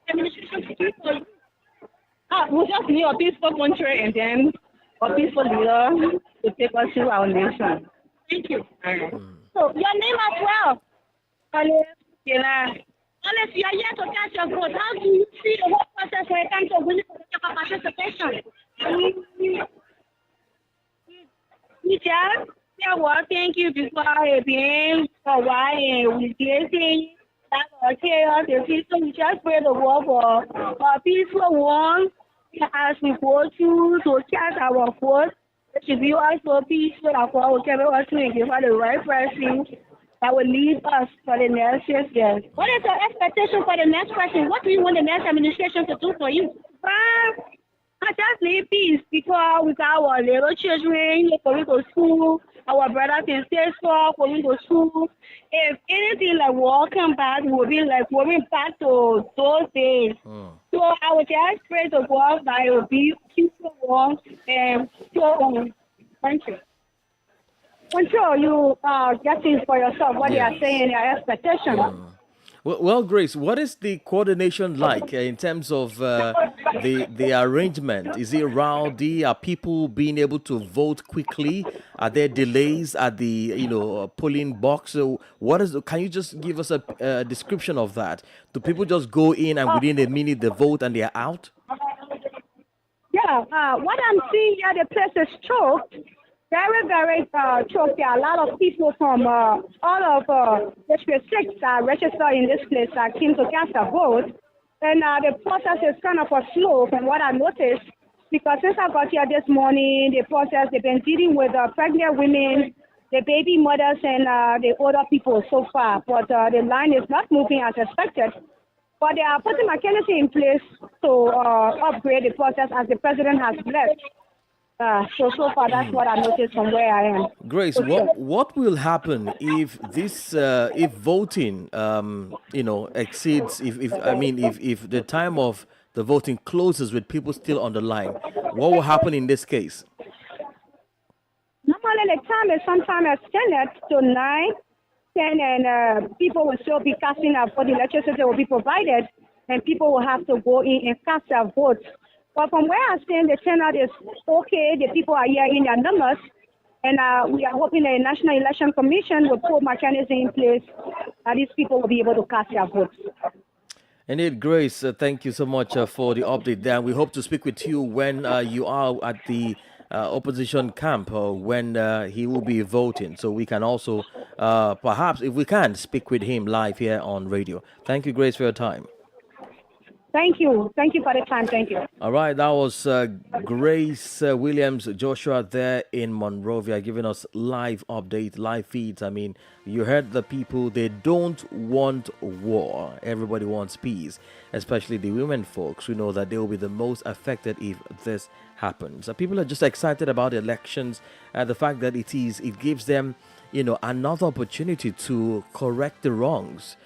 Administration to do for you? We just need a peaceful country and then a peaceful leader to take us to our nation. Thank you. So your name as well? Alice. Yeah. Alice, you are here to cast your vote. How do you see the whole process when it comes to winning political participation? Yeah, well, thank you before being for why we getting that chaos, the system. We just pray the war for a peaceful one as we go to cast our vote. It should be also peaceful and for our carry us to give the right person that will lead us for the next 6 years. What is your expectation for the next person? What do you want the next administration to do for you? I just need peace because we got our little children going to school, our brothers and sisters going to school. If anything like war come back, we'll be like going back to those days. So I would just pray to God that it will be peaceful war and so on. Thank you. Until you get things for yourself, what they are saying, your expectation. Well, Grace, what is the coordination like in terms of the arrangement? Is it rowdy? Are people being able to vote quickly? Are there delays at the polling box? So what is? Can you just give us a description of that? Do people just go in and within a minute they vote and they are out? Yeah, what I'm seeing here, the place is choked. Very, very choked. There are a lot of people from all of District 6 that registered in this place that came to cast a vote. And the process is kind of slow from what I noticed, because since I got here this morning, the process, they've been dealing with pregnant women, the baby mothers, and the older people so far. But the line is not moving as expected. But they are putting mechanism in place to upgrade the process as the president has left. So far, that's what I noticed from where I am. Grace, what will happen if this if voting exceeds if the time of the voting closes with people still on the line? What will happen in this case? Normally, the time is sometimes extended to 9, 10, and people will still be casting a vote. The electricity will be provided, and people will have to go in and cast their votes. But from where I stand, the turnout is okay. The people are here in their numbers. And we are hoping the National Election Commission will put mechanism in place that these people will be able to cast their votes. Indeed, Grace, thank you so much for the update there. We hope to speak with you when you are at the opposition camp when he will be voting. So we can also, perhaps, if we can, speak with him live here on radio. Thank you, Grace, for your time. Thank you. Thank you for the time. Thank you. All right. That was Grace Williams Joshua there in Monrovia giving us live updates, live feeds. I mean, you heard the people. They don't want war. Everybody wants peace, especially the women folks who know that they will be the most affected if this happens. People are just excited about the elections and the fact that it gives them, another opportunity to correct the wrongs.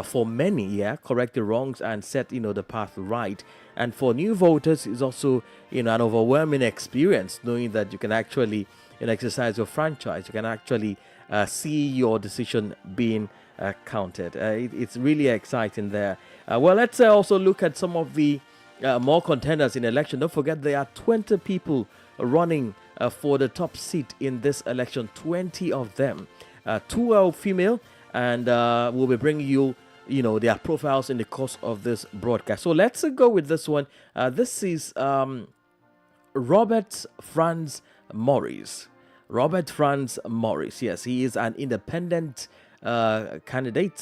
For many, correct the wrongs and set, the path right. And for new voters, it's also, an overwhelming experience knowing that you can actually, exercise your franchise. You can actually see your decision being counted. It's really exciting there. Well, let's also look at some of the more contenders in election. Don't forget there are 20 people running for the top seat in this election. 20 of them. 2 are female. And we'll be bringing you, their profiles in the course of this broadcast. So let's go with this one. This is Robert Franz Morris. Robert Franz Morris. Yes, he is an independent candidate.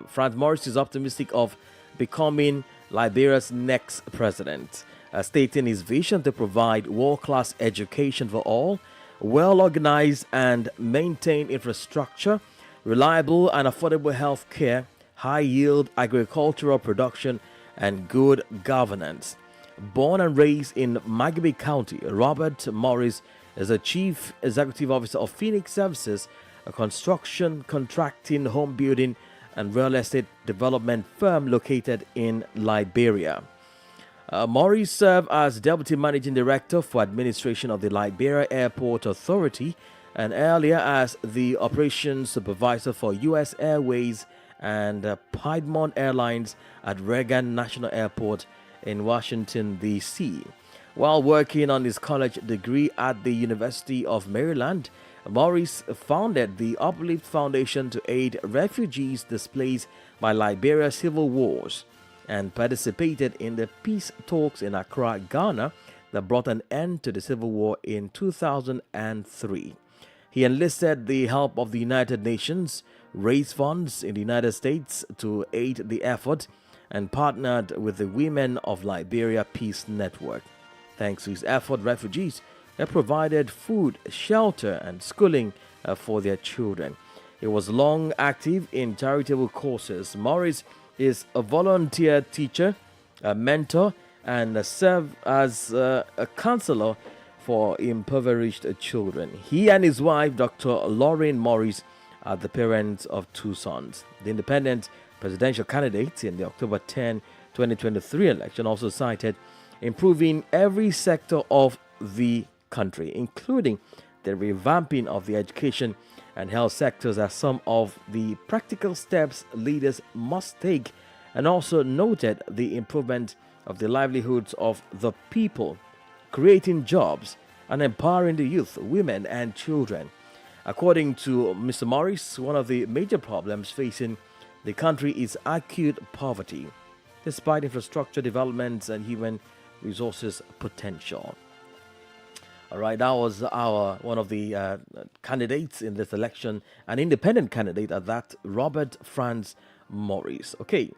Franz Morris is optimistic of becoming Liberia's next president, stating his vision to provide world-class education for all, well-organized and maintained infrastructure, reliable and affordable health care, high-yield agricultural production, and good governance. Born and raised in Magabe County, Robert Morris is a chief executive officer of Phoenix Services, a construction, contracting, home building, and real estate development firm located in Liberia. Morris served as Deputy Managing Director for Administration of the Liberia Airport Authority and earlier as the Operations Supervisor for U.S. Airways and Piedmont Airlines at Reagan National Airport in Washington, D.C. While working on his college degree at the University of Maryland, Morris founded the Uplift Foundation to aid refugees displaced by Liberia's civil wars and participated in the peace talks in Accra, Ghana that brought an end to the civil war in 2003. He enlisted the help of the United Nations, raised funds in the United States to aid the effort, and partnered with the Women of Liberia Peace Network. Thanks to his effort, refugees have provided food, shelter, and schooling for their children. He was long active in charitable causes. Morris is a volunteer teacher, a mentor, and served as a counselor for impoverished children. He and his wife, Dr. Lauren Morris, are the parents of two sons. The independent presidential candidate in the October 10, 2023 election also cited improving every sector of the country, including the revamping of the education and health sectors as some of the practical steps leaders must take, and also noted the improvement of the livelihoods of the people, creating jobs and empowering the youth, women and children. According to Mr. Morris, one of the major problems facing the country is acute poverty, despite infrastructure developments and human resources potential. All right, that was one of the candidates in this election, an independent candidate at that, Robert Franz Morris. Okay,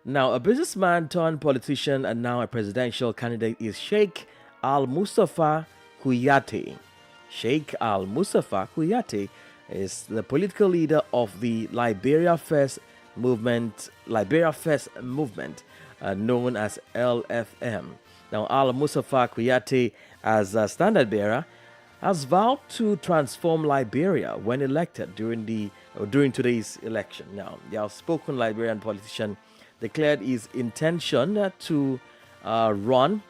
now a businessman turned politician and now a presidential candidate is Sheikh Al-Mustafa Kouyaté. Sheikh Al-Mustafa Kouyaté is the political leader of the Liberia First movement, known as LFM. Now, Al-Mustafa Kouyaté, as a standard bearer, has vowed to transform Liberia when elected during today's election. Now, the outspoken Liberian politician declared his intention to run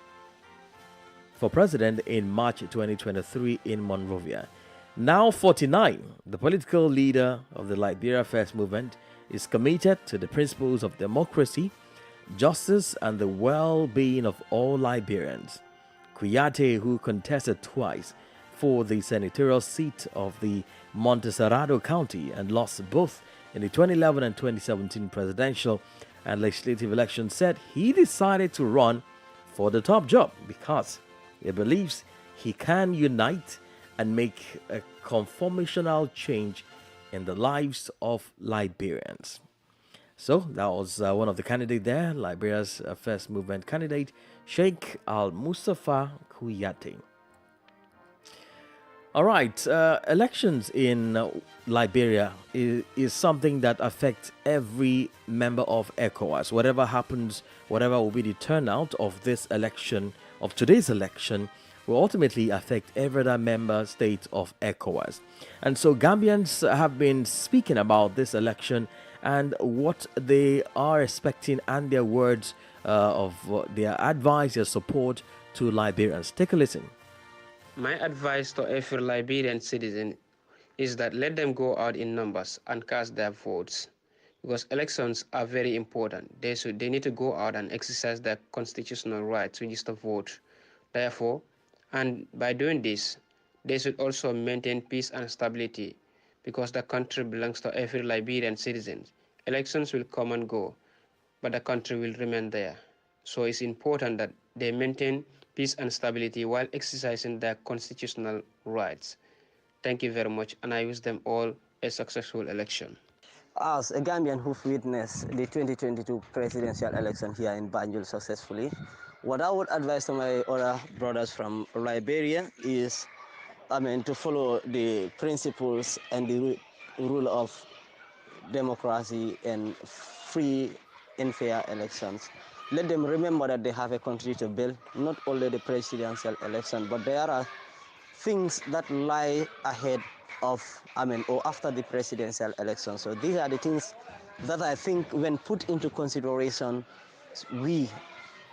for president in March 2023 in Monrovia. Now 49, the political leader of the Liberia First movement is committed to the principles of democracy, justice, and the well-being of all Liberians. Kouyaté, who contested twice for the senatorial seat of the Montserrado County and lost both in the 2011 and 2017 presidential and legislative elections, said he decided to run for the top job because he believes he can unite and make a conformational change in the lives of Liberians. So that was one of the candidates there, Liberia's first movement candidate, Sheikh Al-Mustafa Kouyaté. All right, elections in Liberia is something that affects every member of ECOWAS. Whatever happens, whatever will be the turnout of this election, of today's election, will ultimately affect every other member state of ECOWAS. And so Gambians have been speaking about this election and what they are expecting and their words of their advice, their support to Liberians. Take a listen. My advice to every Liberian citizen is that let them go out in numbers and cast their votes, because elections are very important. They need to go out and exercise their constitutional rights, which is to vote. Therefore, and by doing this, they should also maintain peace and stability, because the country belongs to every Liberian citizen. Elections will come and go, but the country will remain there. So it's important that they maintain peace and stability while exercising their constitutional rights. Thank you very much, and I wish them all a successful election. As a Gambian who've witnessed the 2022 presidential election here in Banjul successfully, what I would advise to my other brothers from Liberia is, to follow the principles and the rule of democracy and free and fair elections. Let them remember that they have a country to build, not only the presidential election, but there are things that lie ahead of, or after the presidential election. So these are the things that I think, when put into consideration, we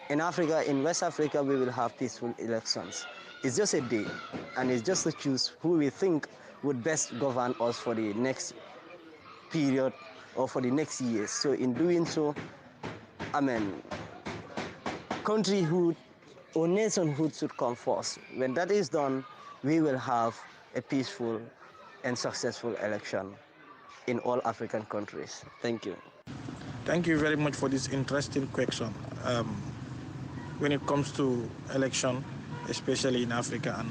in Africa, in West Africa, we will have peaceful elections. It's just a day, and it's just to choose who we think would best govern us for the next period or for the next years. So in doing so, countryhood or nationhood should come first. When that is done, we will have a peaceful and successful election in all African countries. Thank you. Thank you very much for this interesting question. When it comes to election, especially in Africa and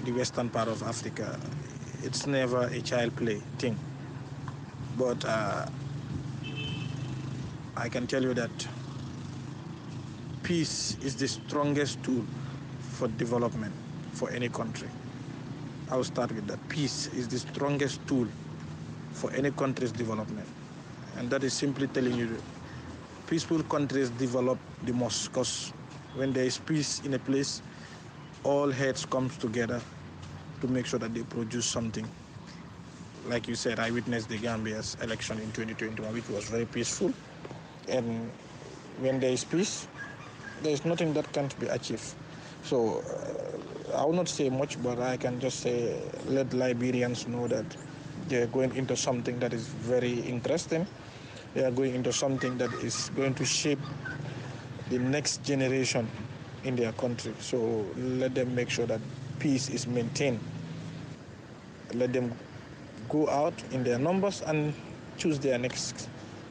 the western part of Africa, it's never a child play thing. But I can tell you that peace is the strongest tool for development for any country. I'll start with that. Peace is the strongest tool for any country's development. And that is simply telling you that peaceful countries develop the most, because when there is peace in a place, all heads come together to make sure that they produce something. Like you said, I witnessed the Gambia's election in 2021, which was very peaceful. And when there is peace, there is nothing that can't be achieved. So I will not say much, but I can just say, let Liberians know that they are going into something that is very interesting. They are going into something that is going to shape the next generation in their country. So let them make sure that peace is maintained. Let them go out in their numbers and choose their next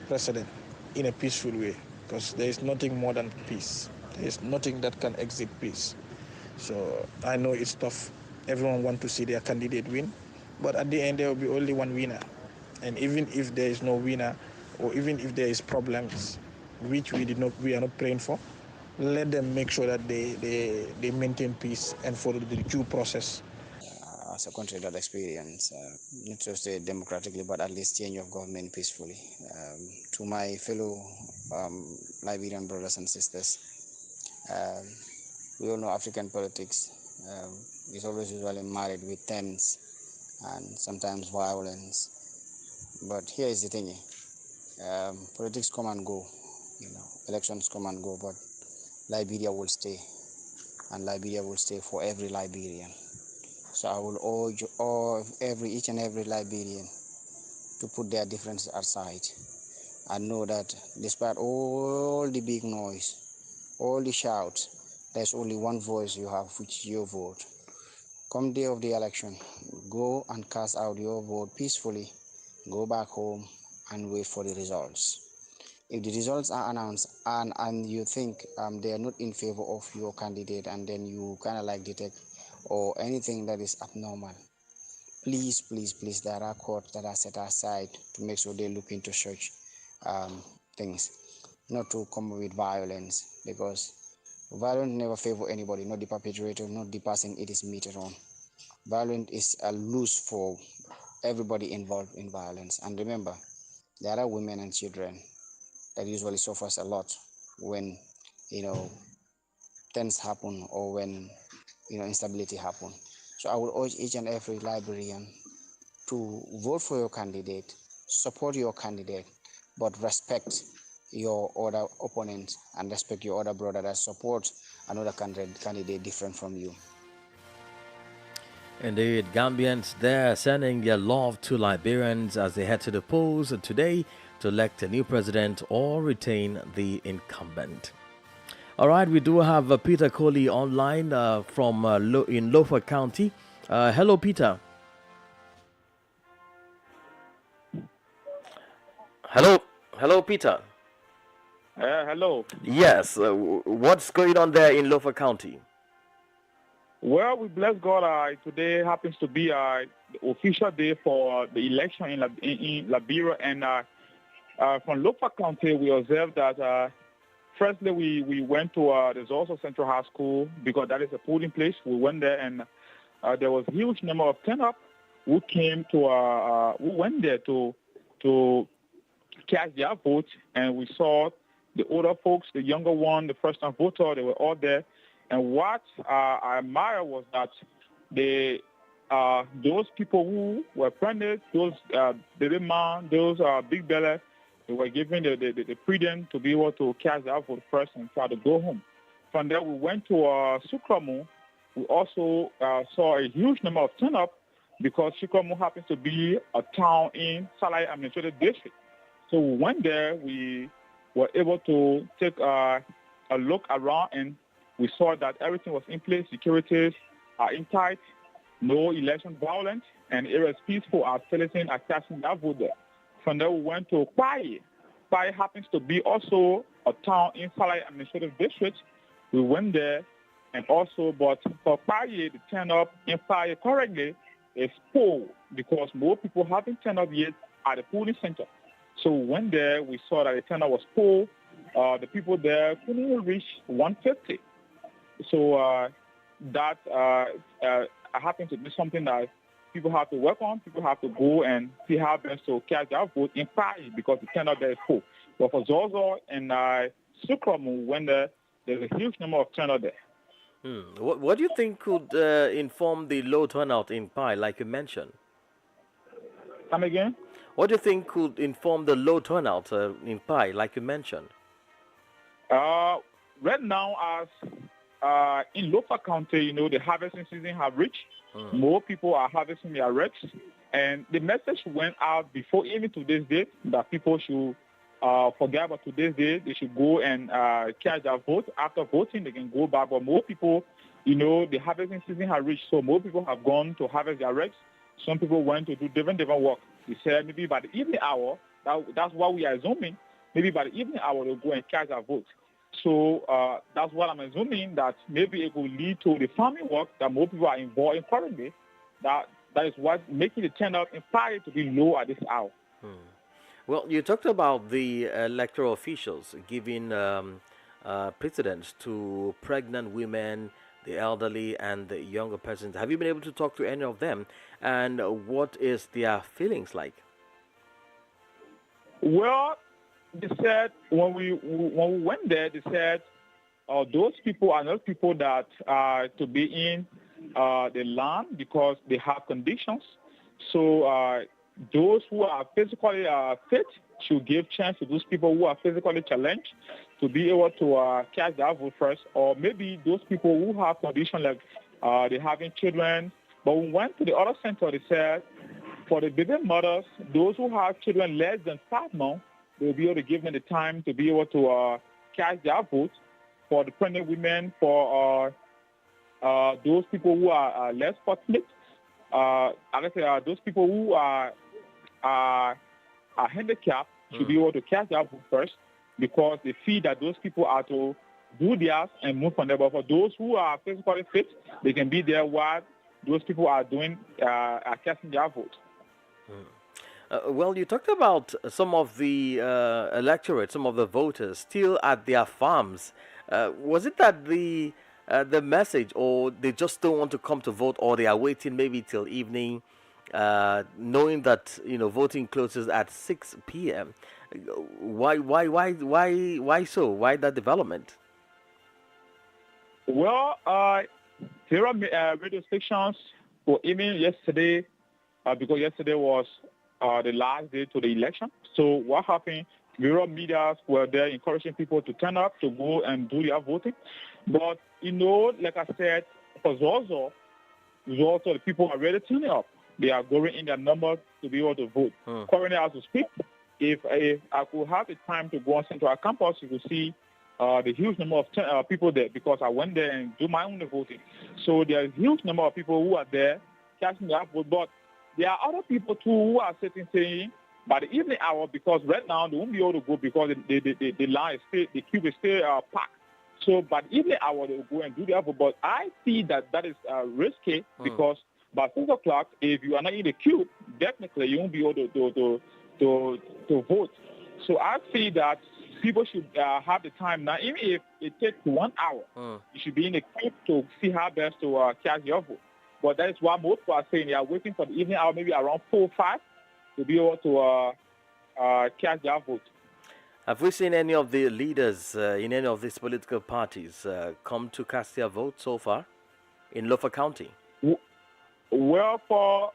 president in a peaceful way, because there is nothing more than peace. There is nothing that can exit peace. So I know it's tough. Everyone wants to see their candidate win, but at the end there will be only one winner. And even if there is no winner, or even if there is problems, which we are not praying for, let them make sure that they maintain peace and follow the due process. As a country that experience, not just democratically, but at least change of government peacefully. To my fellow Liberian brothers and sisters, we all know African politics is always usually married with tense and sometimes violence. But here is the thing: politics come and go, elections come and go, but Liberia will stay, and Liberia will stay for every Liberian. So I will urge each and every Liberian to put their differences aside and know that despite all the big noise, all the shouts, there's only one voice you have, which is your vote. Come day of the election, go and cast out your vote peacefully, go back home and wait for the results. If the results are announced and you think they are not in favor of your candidate, and then you kind of like detect or anything that is abnormal, please, there are courts that are set aside to make sure they look into such things, not to come with violence, because violence never favor anybody, not the perpetrator, not the person it is meted on. Violence is a loose for everybody involved in violence. And remember, there are women and children that usually suffers a lot when things happen or when instability happen. So I will urge each and every Liberian to vote for your candidate, support your candidate, but respect your other opponent and respect your other brother that supports another candidate different from you. Indeed, Gambians there sending their love to Liberians as they head to the polls today to elect a new president or retain the incumbent. All right, we do have Peter Coley online from in Lofa County. Hello, Peter. Hello, Peter. Hello. Yes. What's going on there in Lofa County? Well, we bless God. Today happens to be the official day for the election in Liberia, and from Lofa County, we observed that firstly we went to there's also Central High School because that is a polling place. We went there, and there was a huge number of turn-up who came to who went there to cast their vote, and we saw the older folks, the younger one, the first-time voter, they were all there. And what I admire was that those people who were pregnant, those baby man, those big belly, they were given the freedom to be able to cast their vote first and try to go home. From there, we went to Sukramu. We also saw a huge number of turn-up because Sukramu happens to be a town in Salai Administrative District. So we went there. We were able to take a look around, and we saw that everything was in place. Securities are in tight, no election violence, and it was peaceful as citizens are casting their vote there. From there, we went to Kwaye. Kwaye happens to be also a town in Salai Administrative District. We went there, and also, but for Kwaye, the turn-up in Kwaye currently is poor because more people haven't turned up yet at the polling center. So we went there, we saw that the turnout was poor. The people there couldn't even reach 150. So that happened to be something that people have to work on. People have to go and see how best to cast their vote in Paris because the turnout there is full. But for Zozo and Sukramu, when there's a huge number of turnout there. What do you think could inform the low turnout in Pai, like you mentioned? Come again? What do you think could inform the low turnout in Pai, like you mentioned? Right now, as in Lofa County, the harvesting season have reached. More people are harvesting their wrecks. And the message went out before even today's date that people should forget about today's date. They should go and cast their vote. After voting, they can go back. But more people, the harvesting season has reached. So more people have gone to harvest their wrecks. Some people went to do different work. We said maybe by the evening hour, that's what we are assuming, maybe by the evening hour they'll go and cast their vote. So that's what I'm assuming, that maybe it will lead to the farming work that more people are involved in currently. That is what making the turnout in Paris to be low at this hour. Well, you talked about the electoral officials giving precedence to pregnant women, the elderly, and the younger persons. Have you been able to talk to any of them? And what is their feelings like? Well, they said when we went there, they said those people are not people that are to be in the land because they have conditions. So those who are physically fit should give chance to those people who are physically challenged to be able to cast their vote first, or maybe those people who have conditions like they're having children. But when we went to the other center, they said for the baby mothers, those who have children less than 5 months, they'll be able to give them the time to be able to cast their vote. For the pregnant women, for those people who are less fortunate, those people who are handicapped should be able to cast their vote first because they feel that those people are to do theirs and move on there. But for those who are physically fit, they can be there while those people are doing casting their vote. Well, you talked about some of the electorate, some of the voters still at their farms. Was it that the message, or they just don't want to come to vote, or they are waiting maybe till evening, knowing that voting closes at 6 p.m.? Why so? Why that development? Well, here are radio stations were even yesterday because yesterday was the last day to the election. So what happened? Bureau media were there encouraging people to turn up, to go and do their voting. But, like I said, for Zozo, the people are ready to turn up. They are going in their numbers to be able to vote. Currently, as we speak, if I could have the time to go on Central Campus, you could see the huge number of people there because I went there and do my own voting. So there is a huge number of people who are there casting their vote. But there are other people, too, who are sitting saying By the evening hour, because right now they won't be able to go because the line is still, the queue is still packed. So by the evening hour, they will go and do their vote. But I see that is risky because by 6 o'clock, if you are not in the queue, definitely you won't be able to vote. So I see that people should have the time now. Even if it takes 1 hour, you should be in the queue to see how best to cast your vote. But that is why most people are saying they are waiting for the evening hour, maybe around 4 or 5, to be able to cast their vote. Have we seen any of the leaders in any of these political parties come to cast their vote so far in Lofa County? Well, for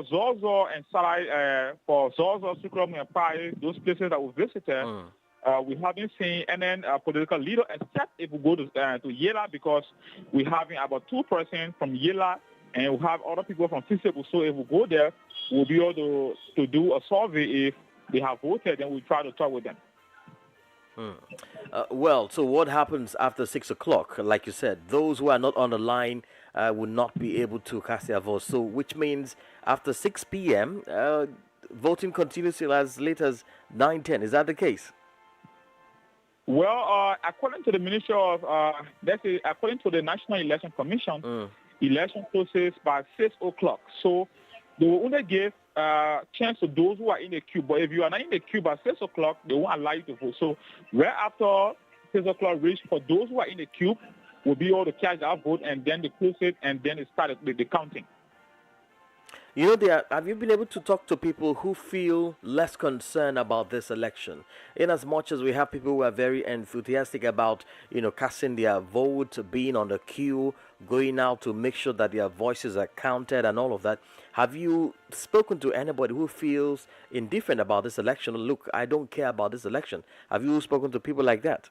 Zozo and Sarai, for Zozo, Sukram, and Pai, those places that we visited, we haven't seen any political leader except if we go to Yela, because we having about 2% from Yela and we have other people from Sisebu. So if we go there, we'll be able to do a survey. If they have voted, then we'll try to talk with them. Well, so what happens after 6 o'clock? Like you said, those who are not on the line will not be able to cast their votes. So which means after 6 p.m., voting continues till as late as 9:10. Is that the case? Well, according to the Ministry of, according to the National Election Commission, election closes by 6 o'clock. So they will only give chance to those who are in the queue. But if you are not in the queue by 6 o'clock, they won't allow you to vote. So right after 6 o'clock reach, for those who are in the queue, will be able to cast their vote, and then they close it, and then it started with the counting. You know, have you been able to talk to people who feel less concerned about this election? In as much as we have people who are very enthusiastic about, casting their vote, being on the queue, going out to make sure that their voices are counted and all of that. Have you spoken to anybody who feels indifferent about this election? Look, I don't care about this election. Have you spoken to people like that?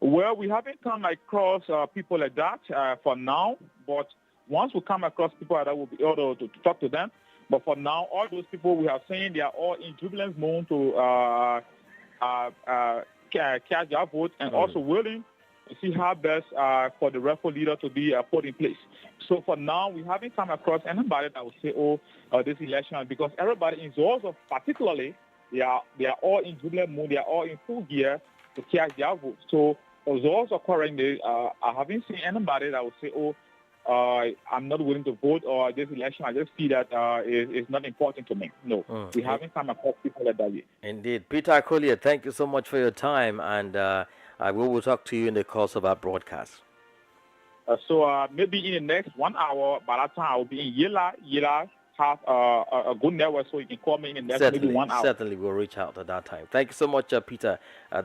Well, we haven't come across people like that for now, but once we come across people that will be able to talk to them. But for now, all those people we have seen, they are all in jubilant mode to cast their vote, and also willing to see how best for the rightful leader to be put in place. So for now, we haven't come across anybody that will say, this election, because everybody in Zozo particularly, they are all in jubilant mode, they are all in full gear to cast their vote. So for Zozo currently, I haven't seen anybody that will say, I'm not willing to vote, or this election, I just see that it's not important to me. No, we haven't come across people like that yet. Indeed. Peter Collier, thank you so much for your time, and we will talk to you in the course of our broadcast. So maybe in the next 1 hour, by that time I will be in Yela have a good network, so you can call me in the next maybe 1 hour. Certainly, we'll reach out at that time. Thank you so much, Peter,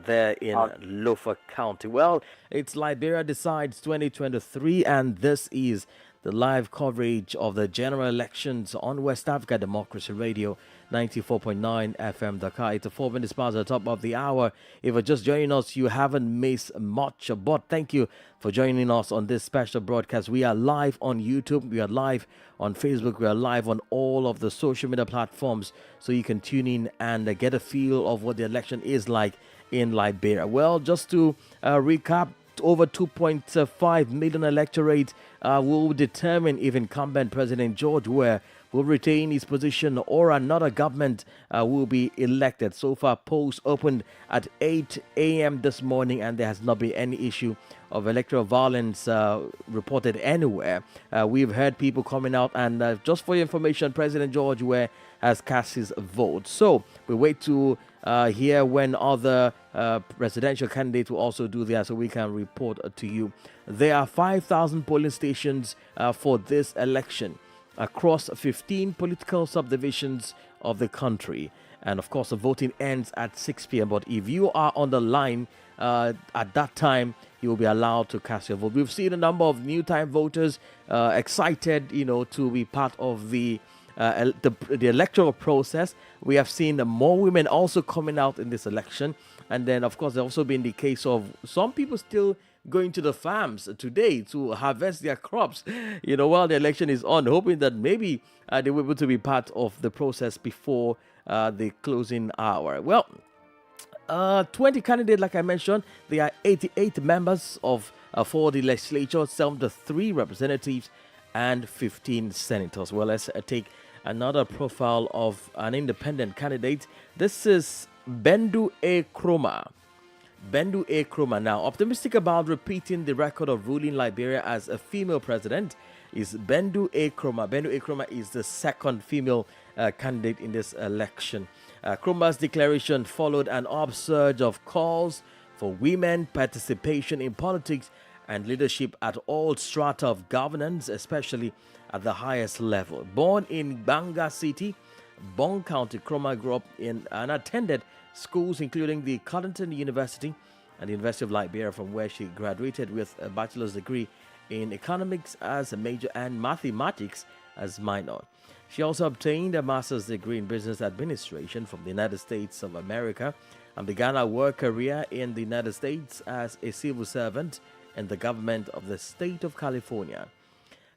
there in Lofa County. Well, it's Liberia Decides 2023, and this is the live coverage of the general elections on West Africa Democracy Radio, 94.9 FM Dakar. It's 4 minutes past the top of the hour. If you're just joining us, you haven't missed much, but thank you for joining us on this special broadcast. We are live on YouTube, we are live on Facebook, we are live on all of the social media platforms, so you can tune in and get a feel of what the election is like in Liberia. Well, just to recap, over 2.5 million electorate will determine if incumbent President George Weah will retain his position or another government will be elected. So far, polls opened at 8 a.m. this morning, and there has not been any issue of electoral violence reported anywhere. We've heard people coming out, and just for your information, President George Weah has cast his vote. So we wait to hear when other presidential candidates will also do that, so we can report to you. There are 5,000 polling stations for this election across 15 political subdivisions of the country. And of course, the voting ends at 6 p.m. But if you are on the line at that time, you will be allowed to cast your vote. We've seen a number of new time voters excited, to be part of the electoral process. We have seen more women also coming out in this election. And then, of course, there's also been the case of some people still going to the farms today to harvest their crops, while the election is on, hoping that maybe they will be able to be part of the process before the closing hour. Well, 20 candidates, like I mentioned. There are 88 members for the legislature, 73 representatives, and 15 senators. Well, let's take another profile of an independent candidate. This is Bendu A. Kroma. Bendu A. Kroma, now optimistic about repeating the record of ruling Liberia as a female president, is Bendu A. Kroma. Bendu A. Kroma is the second female candidate in this election. Kroma's declaration followed an upsurge of calls for women participation in politics and leadership at all strata of governance, especially at the highest level. Born in Banga City, Bong County, Kroma grew up in and attended schools including the Cotton University and the University of Liberia, from where she graduated with a bachelor's degree in economics as a major and mathematics as minor. She also obtained a master's degree in business administration from the United States of America and began her work career in the United States as a civil servant in the government of the state of California.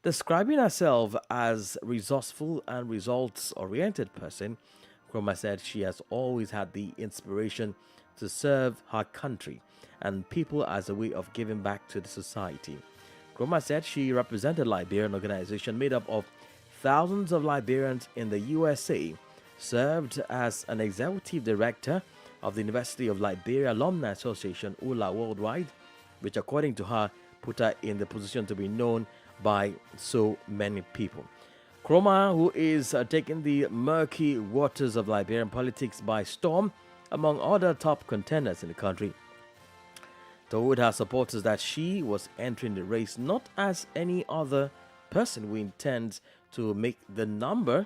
Describing herself as resourceful and results-oriented person, Kroma said she has always had the inspiration to serve her country and people as a way of giving back to the society. Kroma said she represented Liberia, an organization made up of thousands of Liberians in the USA, served as an executive director of the University of Liberia Alumni Association, ULA Worldwide, which according to her put her in the position to be known by so many people. Kroma, who is taking the murky waters of Liberian politics by storm, among other top contenders in the country, told her supporters that she was entering the race not as any other person who intends to make the number,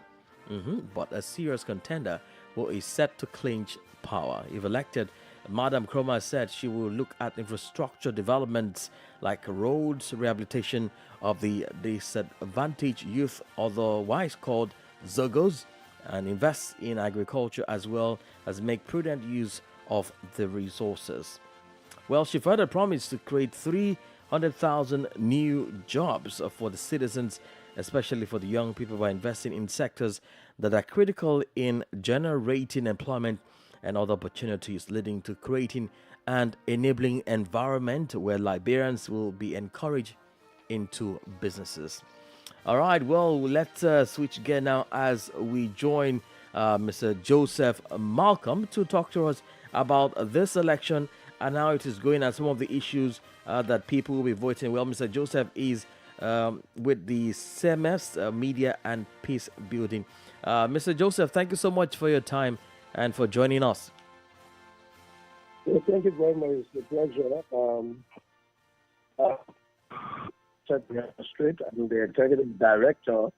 but a serious contender who is set to clinch power. If elected, Madam Kroma said she will look at infrastructure developments like roads, rehabilitation of the disadvantaged youth, otherwise called Zogos, and invest in agriculture as well as make prudent use of the resources. Well, she further promised to create 300,000 new jobs for the citizens, especially for the young people, by investing in sectors that are critical in generating employment and other opportunities, leading to creating an enabling environment where Liberians will be encouraged into businesses. All right, well, let's switch gear now as we join Mr. Joseph Malcolm to talk to us about this election and how it is going and some of the issues that people will be voting. Well, Mr. Joseph is with the CMS Media and Peace Building. Mr. Joseph, thank you so much for your time and for joining us. Well, thank you very much. It's a pleasure. I'm the executive director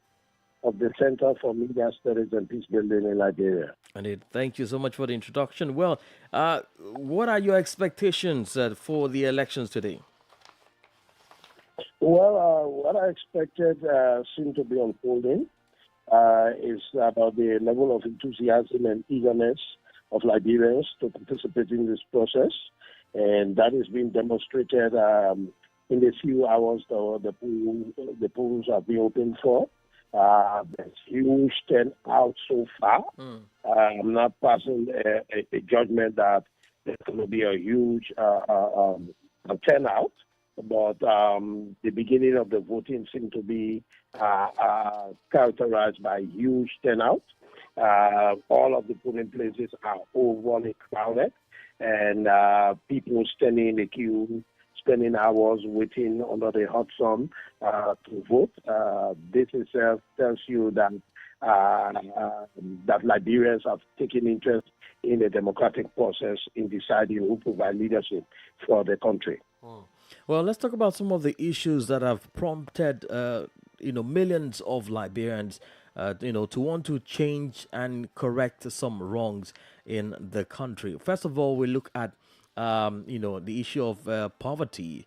of the Center for Media Studies and Peace Building in Liberia. Indeed. Thank you so much for the introduction. Well, what are your expectations for the elections today? Well, what I expected seemed to be unfolding is about the level of enthusiasm and eagerness of Liberians to participate in this process. And that is being demonstrated in the few hours the polls have been open for. There's huge turnout so far. I'm not passing a judgment that there's going to be a huge turnout, but the beginning of the voting seemed to be characterized by huge turnout. All of the polling places are overly crowded, and people standing in the queue, spending hours waiting under the hot sun to vote. This itself tells you that that Liberians have taken interest in the democratic process in deciding who provide leadership for the country. Well, let's talk about some of the issues that have prompted, millions of Liberians, to want to change and correct some wrongs in the country. First of all, we look at, the issue of poverty.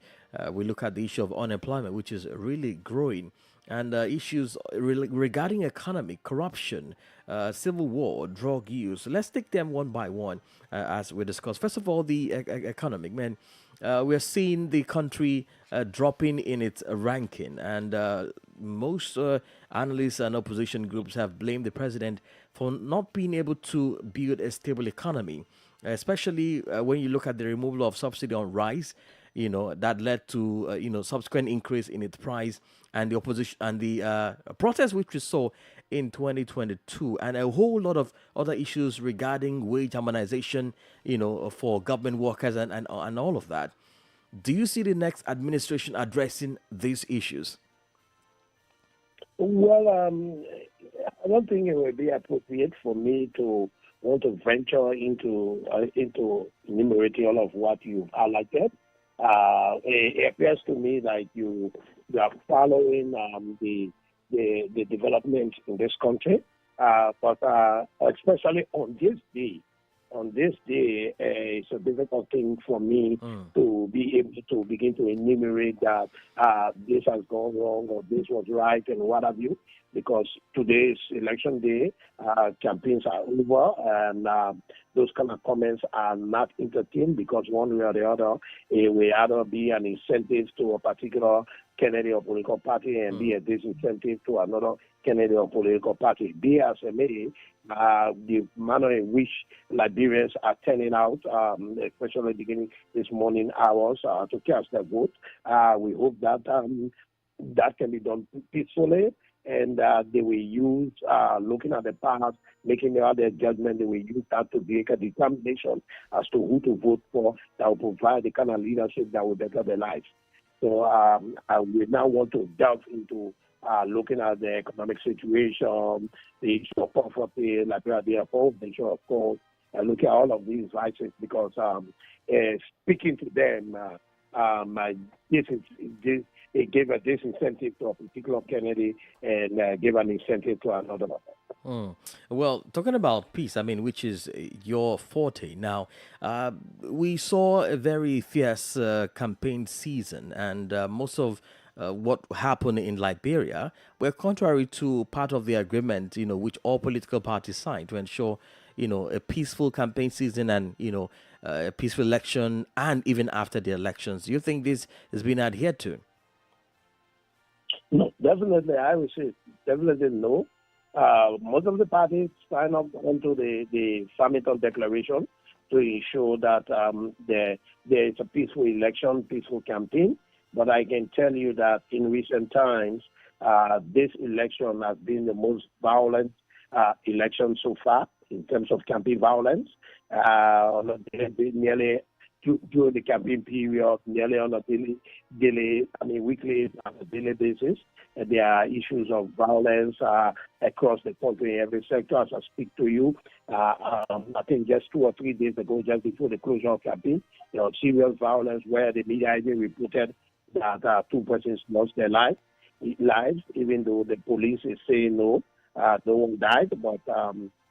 We look at the issue of unemployment, which is really growing, and issues regarding economy, corruption, civil war, drug use. Let's take them one by one as we discuss. First of all, the economic, man. We're seeing the country dropping in its ranking, and most analysts and opposition groups have blamed the president for not being able to build a stable economy, especially when you look at the removal of subsidy on rice that led to subsequent increase in its price, and the opposition and the protest which we saw in 2022, and a whole lot of other issues regarding wage harmonization, for government workers and all of that. Do you see the next administration addressing these issues? Well, I don't think it would be appropriate for me to want to venture into enumerating all of what you've highlighted. It appears to me like you are following the development in this country, but especially on this day. On this day, it's a difficult thing for me to be able to begin to enumerate that this has gone wrong or this was right and what have you, because today is election day, campaigns are over, and those kind of comments are not entertained, because one way or the other, it will either be an incentive to a particular candidate or political party and be a disincentive to another candidate or political party. Be as it may, the manner in which Liberians are turning out, especially beginning this morning hours, to cast their vote, we hope that that can be done peacefully, and they will use, looking at the past, making their judgment, they will use that to make a determination as to who to vote for that will provide the kind of leadership that will better their lives. So I will now want to delve into looking at the economic situation, the issue of poverty, Liberia, of course, look at all of these vices, because speaking to them, it gave a disincentive to a particular candidate and gave an incentive to another one. Well, talking about peace, which is your forte now, we saw a very fierce campaign season, and most of what happened in Liberia were contrary to part of the agreement, which all political parties signed to ensure, a peaceful campaign season and, a peaceful election, and even after the elections. Do you think this has been adhered to? No, definitely, I would say definitely no. Most of the parties signed up onto the Farmington Declaration to ensure that there is a peaceful election, peaceful campaign. But I can tell you that in recent times, this election has been the most violent election so far in terms of campaign violence. Nearly during the campaign period, nearly on a weekly, on a daily basis, there are issues of violence across the country, every sector. As I speak to you, I think just 2 or 3 days ago, just before the closure of campaign, there was serious violence where the media even reported that 2 persons lost their lives, even though the police is saying no one died, but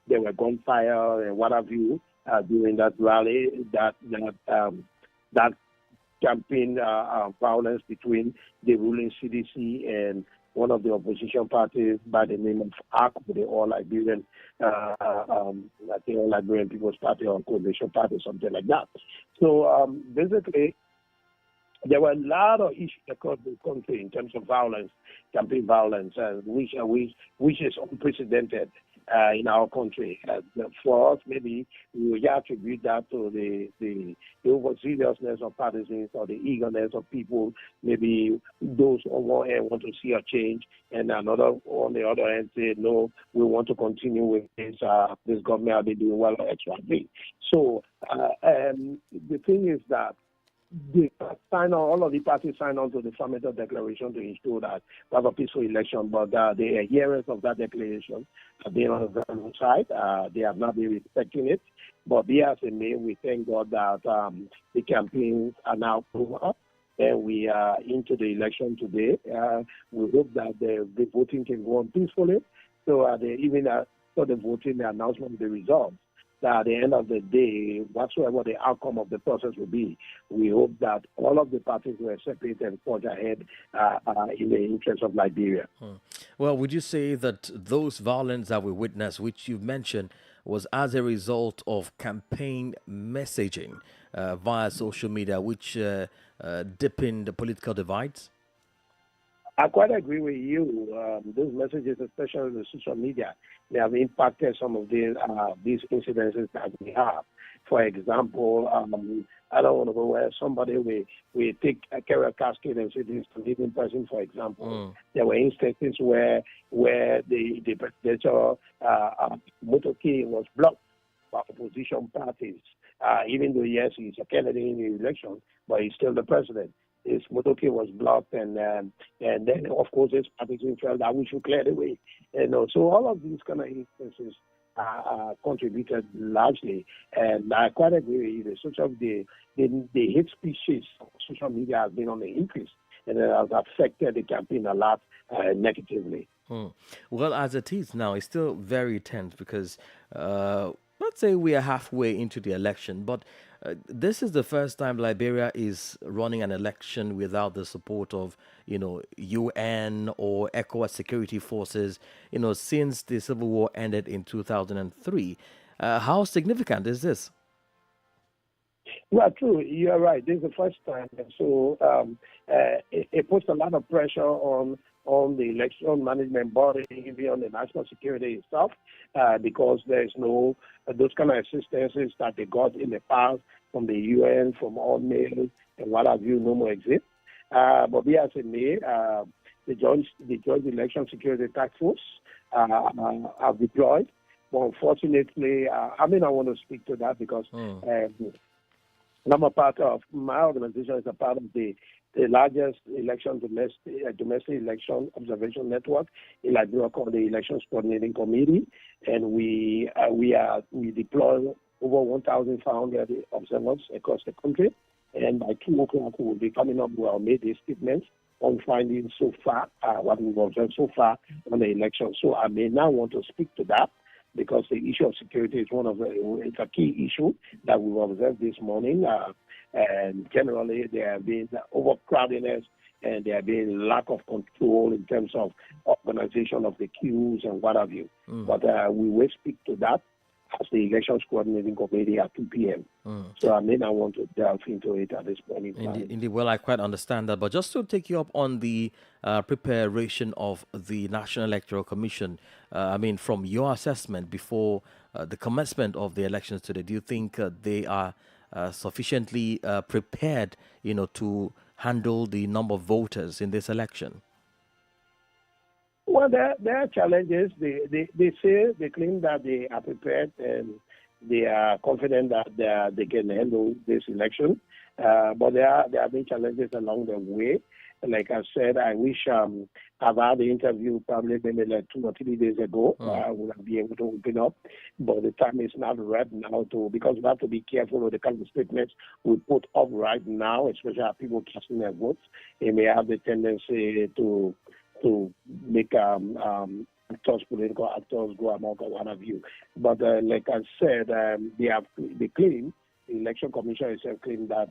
there were gunfire and what have you during that rally, that campaign violence between the ruling CDC and one of the opposition parties by the name of ARC, the All Liberian, All Liberian People's Party or Coalition Party, something like that. So basically, there were a lot of issues across the country in terms of violence, campaign violence, which is unprecedented in our country. For us, maybe we would attribute that to the over seriousness of partisans or the eagerness of people. Maybe those on one end want to see a change, and another on the other end say, no, we want to continue with this. This government has been doing well extra. So the thing is that all of the parties signed on to the Farmington Declaration to ensure that we have a peaceful election, but the adherents of that declaration have been on the government side. They have not been respecting it. But be as it may, we thank God that the campaigns are now over, and we are into the election today. We hope that the voting can go on peacefully. So even for the voting, the announcement of the results, that at the end of the day, whatsoever the outcome of the process will be, we hope that all of the parties will separate and forge ahead in the interest of Liberia. Well, would you say that those violence that we witnessed, which you've mentioned, was as a result of campaign messaging via social media, which deepened the political divides? I quite agree with you. Those messages, especially on the social media, they have impacted some of these incidences that we have. For example, I don't want to go where somebody we take a carrier cascade and say this is a living person, for example. There were instances where the presidential motorcade was blocked by opposition parties. Even though, yes, he's a candidate in the election, but he's still the president. His motorcade was blocked, and then, of course, his parties felt that we should clear the way. So all of these kind of instances contributed largely, and I quite agree with you. The hate speeches on social media has been on the increase, and it has affected the campaign a lot negatively. Well, as it is now, it's still very tense because let's say we are halfway into the election, but this is the first time Liberia is running an election without the support of, UN or ECOWAS security forces, since the civil war ended in 2003. How significant is this? Well, true. You're right. This is the first time. So it puts a lot of pressure on the election management body, even on the national security itself, because there's no those kind of assistances that they got in the past from the UN, from all mail, and what have you, no more exist. But we as a may, the Joint Election Security Task Force have deployed. But unfortunately, I want to speak to that because I'm a part of, my organization is a part of the largest domestic election observation network in Liberia called the Elections Coordinating Committee, and we deploy over 1,500 observers across the country. And by 2 o'clock, we will be coming up with our May statements on findings so far, what we've observed so far on the election. So I may now want to speak to that, because the issue of security is it's a key issue that we've observed this morning. And generally, there have been overcrowdedness and there have been lack of control in terms of organization of the queues and what have you. But we will speak to that as the Elections Coordinating Committee at 2 p.m. So I may not want to delve into it at this point in time. Indeed, well, I quite understand that. But just to take you up on the preparation of the National Electoral Commission, from your assessment before the commencement of the elections today, do you think they are sufficiently prepared, to handle the number of voters in this election? Well, there are challenges. They claim that they are prepared and they are confident that they can handle this election. But there have been challenges along the way. Like I said, I wish I've had the interview probably maybe like 2 or 3 days ago. I would be able to open up. But the time is not right now because we have to be careful with the kind of statements we put up right now, especially as people casting their votes. They may have the tendency to make political actors go amok or what have you. But like I said, they claim, the Election Commission itself claimed that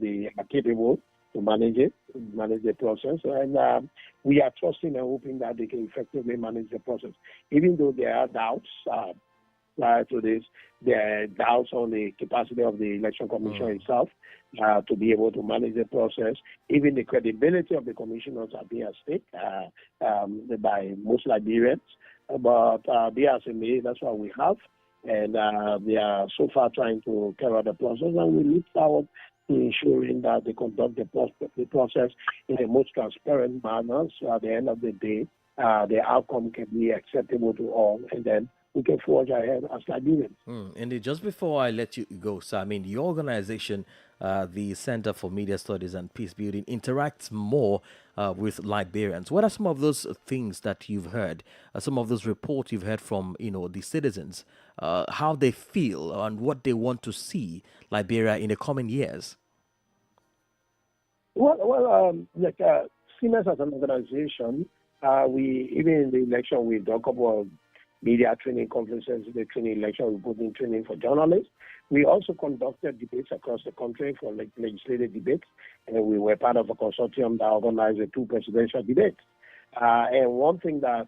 they are capable to manage the process. And we are trusting and hoping that they can effectively manage the process. Even though there are doubts prior to this, there are doubts on the capacity of the Election Commission itself to be able to manage the process. Even the credibility of the commissioners are being at stake by most Liberians. But BRCMA, that's what we have. And they are so far trying to carry out the process, and we look forward to ensuring that they conduct the process in the most transparent manner, so at the end of the day, the outcome can be acceptable to all, and then we can forge ahead as Liberians. Indeed. Just before I let you go, sir, your organization, the Center for Media Studies and Peace Building, interacts more with Liberians. What are some of those things that you've heard, some of those reports you've heard from, the citizens, how they feel and what they want to see Liberia in the coming years? Like CMS as an organization, even in the election, we've done a couple of media training conferences, the training election, we put in training for journalists. We also conducted debates across the country for legislative debates, and we were part of a consortium that organized the 2 presidential debates. And one thing that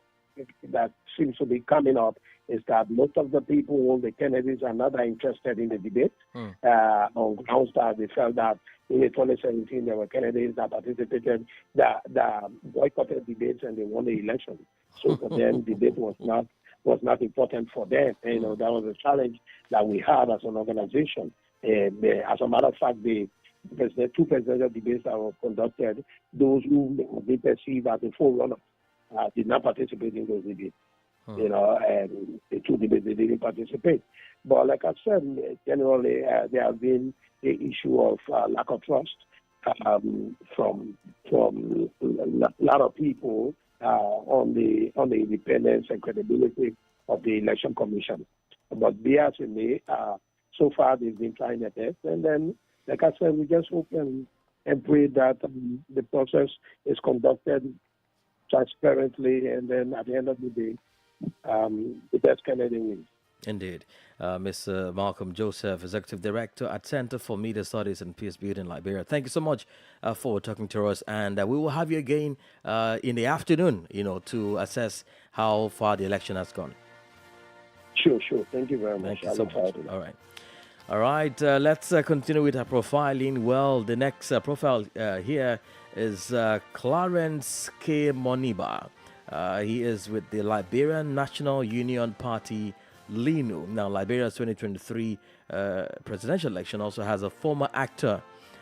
seems to be coming up is that most of the people, the candidates, are not interested in the debate on grounds that they felt that in 2017 there were candidates that participated, that boycotted debates and they won the election. So for them, debate was not important for them. That was a challenge that we had as an organization. As a matter of fact, the two presidential debates that were conducted, those who they perceive as a forerunner did not participate in those debates. And the two debates they didn't participate. But like I said, generally there have been the issue of lack of trust from a lot of people on the independence and credibility of the election commission. But BRCMA, so far they've been trying their best, and then, like I said, we just hope and pray that the process is conducted transparently, and then at the end of the day, the best candidate wins. Indeed. Mr. Malcolm Joseph, Executive Director at Center for Media Studies and Peace Building, Liberia. Thank you so much for talking to us, and we will have you again in the afternoon, to assess how far the election has gone. Sure. Thank you very much. Thank you so much. All right. Let's continue with our profiling. Well, the next profile here is Clarence K. Moniba. He is with the Liberian National Union Party, LINU. Now, Liberia's 2023 presidential election also has a former actor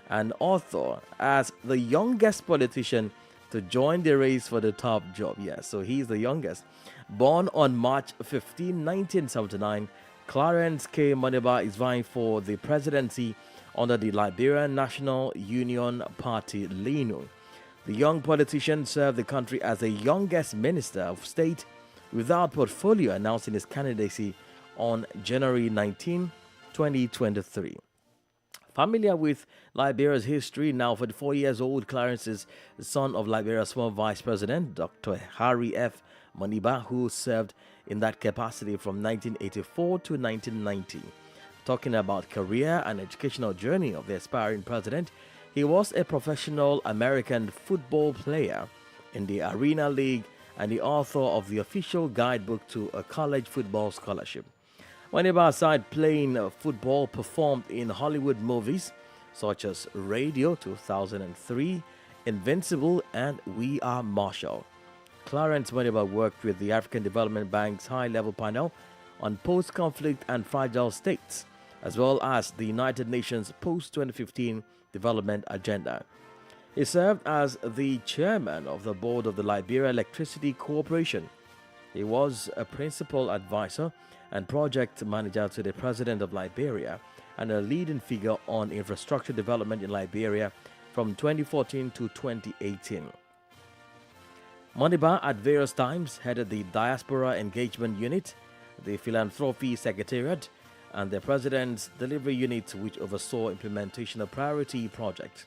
and author as the youngest politician to join the race for the top job. Yes, so he's the youngest. Born on March 15, 1979, Clarence K. Moniba is vying for the presidency under the Liberian National Union Party, LINU. The young politician served the country as the youngest minister of state without portfolio, announcing his candidacy on January 19, 2023. Familiar with Liberia's history, now 44 years old, Clarence is the son of Liberia's former Vice President, Dr. Harry F. Moniba, who served in that capacity from 1984 to 1990. Talking about career and educational journey of the aspiring president, he was a professional American football player in the Arena League and the author of the official guidebook to a college football scholarship. Moniba, aside playing football, performed in Hollywood movies such as Radio 2003, Invincible, and We Are Marshall. Clarence Moniba worked with the African Development Bank's high-level panel on post-conflict and fragile states, as well as the United Nations post-2015 development agenda. He served as the chairman of the board of the Liberia Electricity Corporation. He was a principal advisor and project manager to the president of Liberia and a leading figure on infrastructure development in Liberia from 2014 to 2018. Moniba at various times headed the Diaspora Engagement Unit, the Philanthropy Secretariat, and the President's Delivery Unit, which oversaw implementation of priority projects.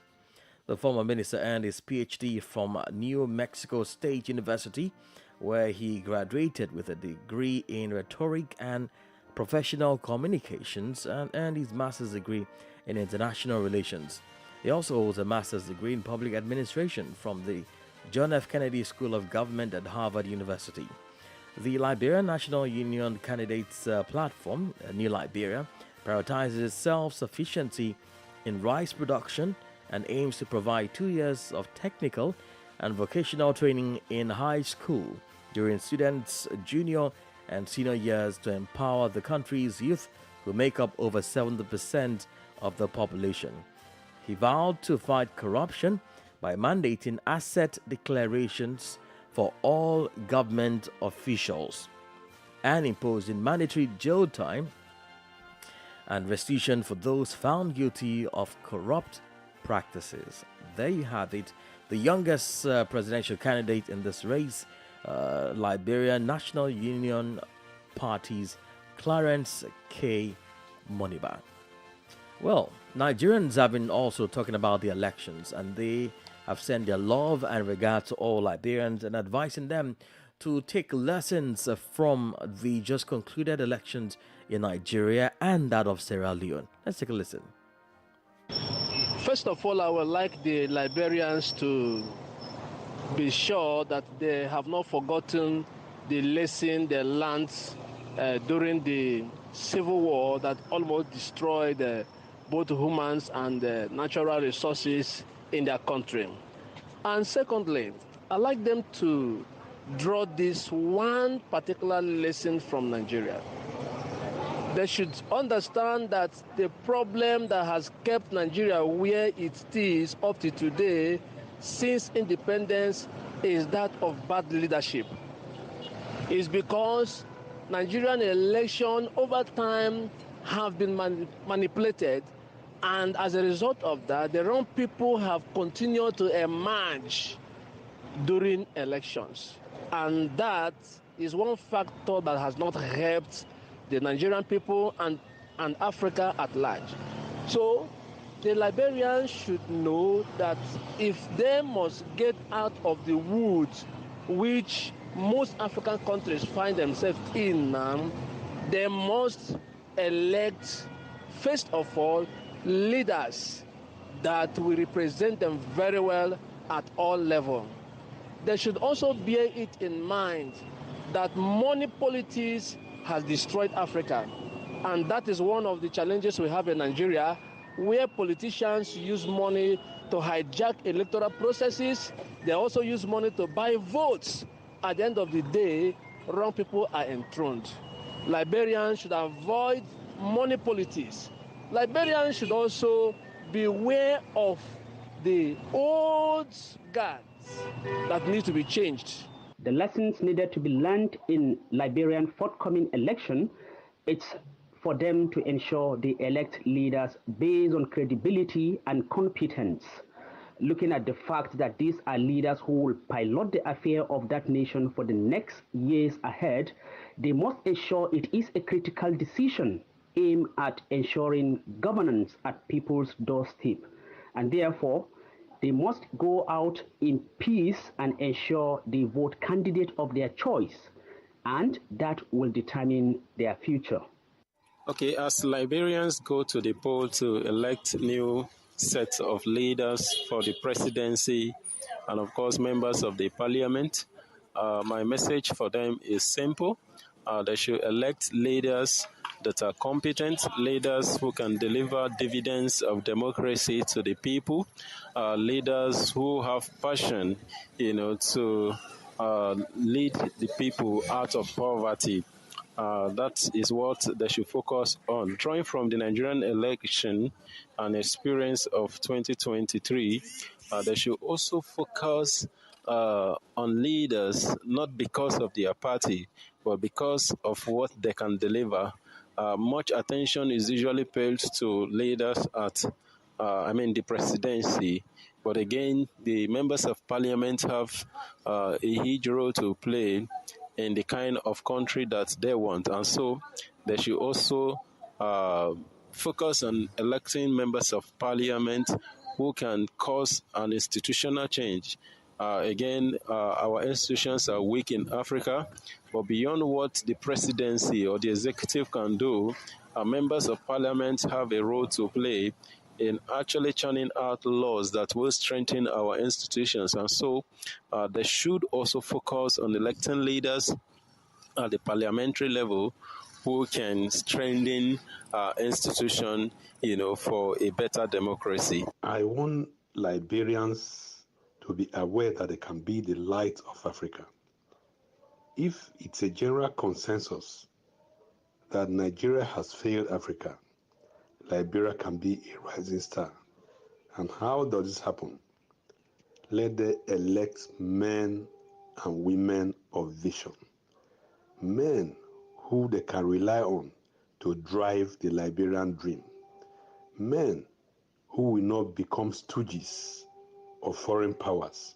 The former minister earned his PhD from New Mexico State University, where he graduated with a degree in rhetoric and professional communications and earned his master's degree in international relations. He also holds a master's degree in public administration from the John F. Kennedy School of Government at Harvard University. The Liberian National Union Candidates Platform, New Liberia, prioritizes self-sufficiency in rice production and aims to provide 2 years of technical and vocational training in high school during students' junior and senior years to empower the country's youth, who make up over 70% of the population. He vowed to fight corruption by mandating asset declarations for all government officials and imposing mandatory jail time and restitution for those found guilty of corrupt practices. There you have it. The youngest presidential candidate in this race, Liberia National Union Party's Clarence K. Moniba. Well, Nigerians have been also talking about the elections, and they have sent their love and regard to all Liberians and advising them to take lessons from the just concluded elections in Nigeria and that of Sierra Leone. Let's take a listen. First of all, I would like the Liberians to be sure that they have not forgotten the lesson they learned during the civil war that almost destroyed both humans and natural resources in their country. And secondly, I'd like them to draw this one particular lesson from Nigeria. They should understand that the problem that has kept Nigeria where it is up to today since independence is that of bad leadership. It's because Nigerian election over time have been manipulated, and as a result of that, the wrong people have continued to emerge during elections. And that is one factor that has not helped the Nigerian people and Africa at large. So the Liberians should know that if they must get out of the woods which most African countries find themselves in now, they must elect, first of all, leaders that will represent them very well at all levels. They should also bear it in mind that money politics has destroyed Africa. And that is one of the challenges we have in Nigeria, where politicians use money to hijack electoral processes. They also use money to buy votes. At the end of the day, wrong people are enthroned. Liberians should avoid money politics. Liberians should also beware of the old guards that need to be changed. The lessons needed to be learned in Liberian forthcoming election, it's for them to ensure they elect leaders based on credibility and competence. Looking at the fact that these are leaders who will pilot the affair of that nation for the next years ahead, they must ensure it is a critical decision aimed at ensuring governance at people's doorstep. And therefore, they must go out in peace and ensure they vote candidate of their choice, and that will determine their future. Okay, as Liberians go to the poll to elect new sets of leaders for the presidency and, of course, members of the parliament, my message for them is simple. They should elect leaders that are competent, leaders who can deliver dividends of democracy to the people, leaders who have passion, to lead the people out of poverty. That is what they should focus on. Drawing from the Nigerian election and experience of 2023, they should also focus on leaders, not because of their party, but because of what they can deliver. Much attention is usually paid to leaders at, the presidency. But again, the members of parliament have a huge role to play in the kind of country that they want. And so they should also focus on electing members of parliament who can cause an institutional change. Our institutions are weak in Africa, but beyond what the presidency or the executive can do, members of parliament have a role to play in actually churning out laws that will strengthen our institutions. And so they should also focus on electing leaders at the parliamentary level who can strengthen our institution, for a better democracy. I want Liberians to be aware that they can be the light of Africa. If it's a general consensus that Nigeria has failed Africa, Liberia can be a rising star. And how does this happen? Let them elect men and women of vision. Men who they can rely on to drive the Liberian dream. Men who will not become stooges of foreign powers.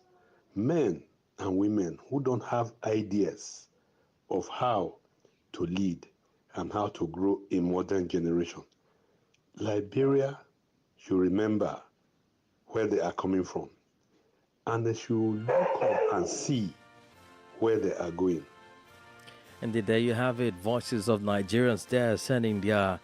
Men and women who don't have ideas of how to lead and how to grow a modern generation. Liberia should remember where they are coming from, and they should look up and see where they are going. And there you have it, voices of Nigerians there sending their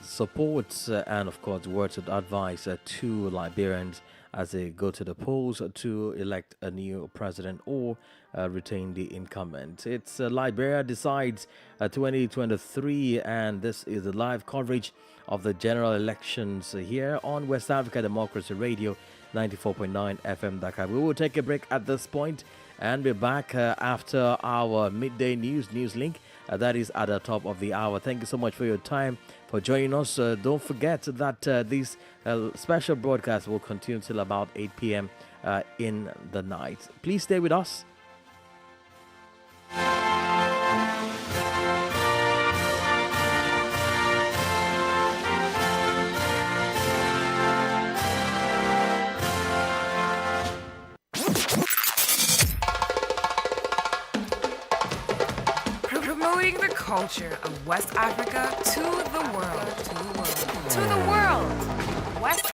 support and, of course, words of advice to Liberians as they go to the polls to elect a new president or retain the incumbent. It's Liberia Decides 2023, and this is the live coverage of the general elections here on West Africa Democracy Radio 94.9 FM Dakar. We will take a break at this point and be back after our midday news link That is at the top of the hour. Thank you so much for your time, for joining us. Don't forget that this special broadcast will continue till about 8 p.m. In the night. Please stay with us. Promoting the culture of West Africa to the world. To the world. West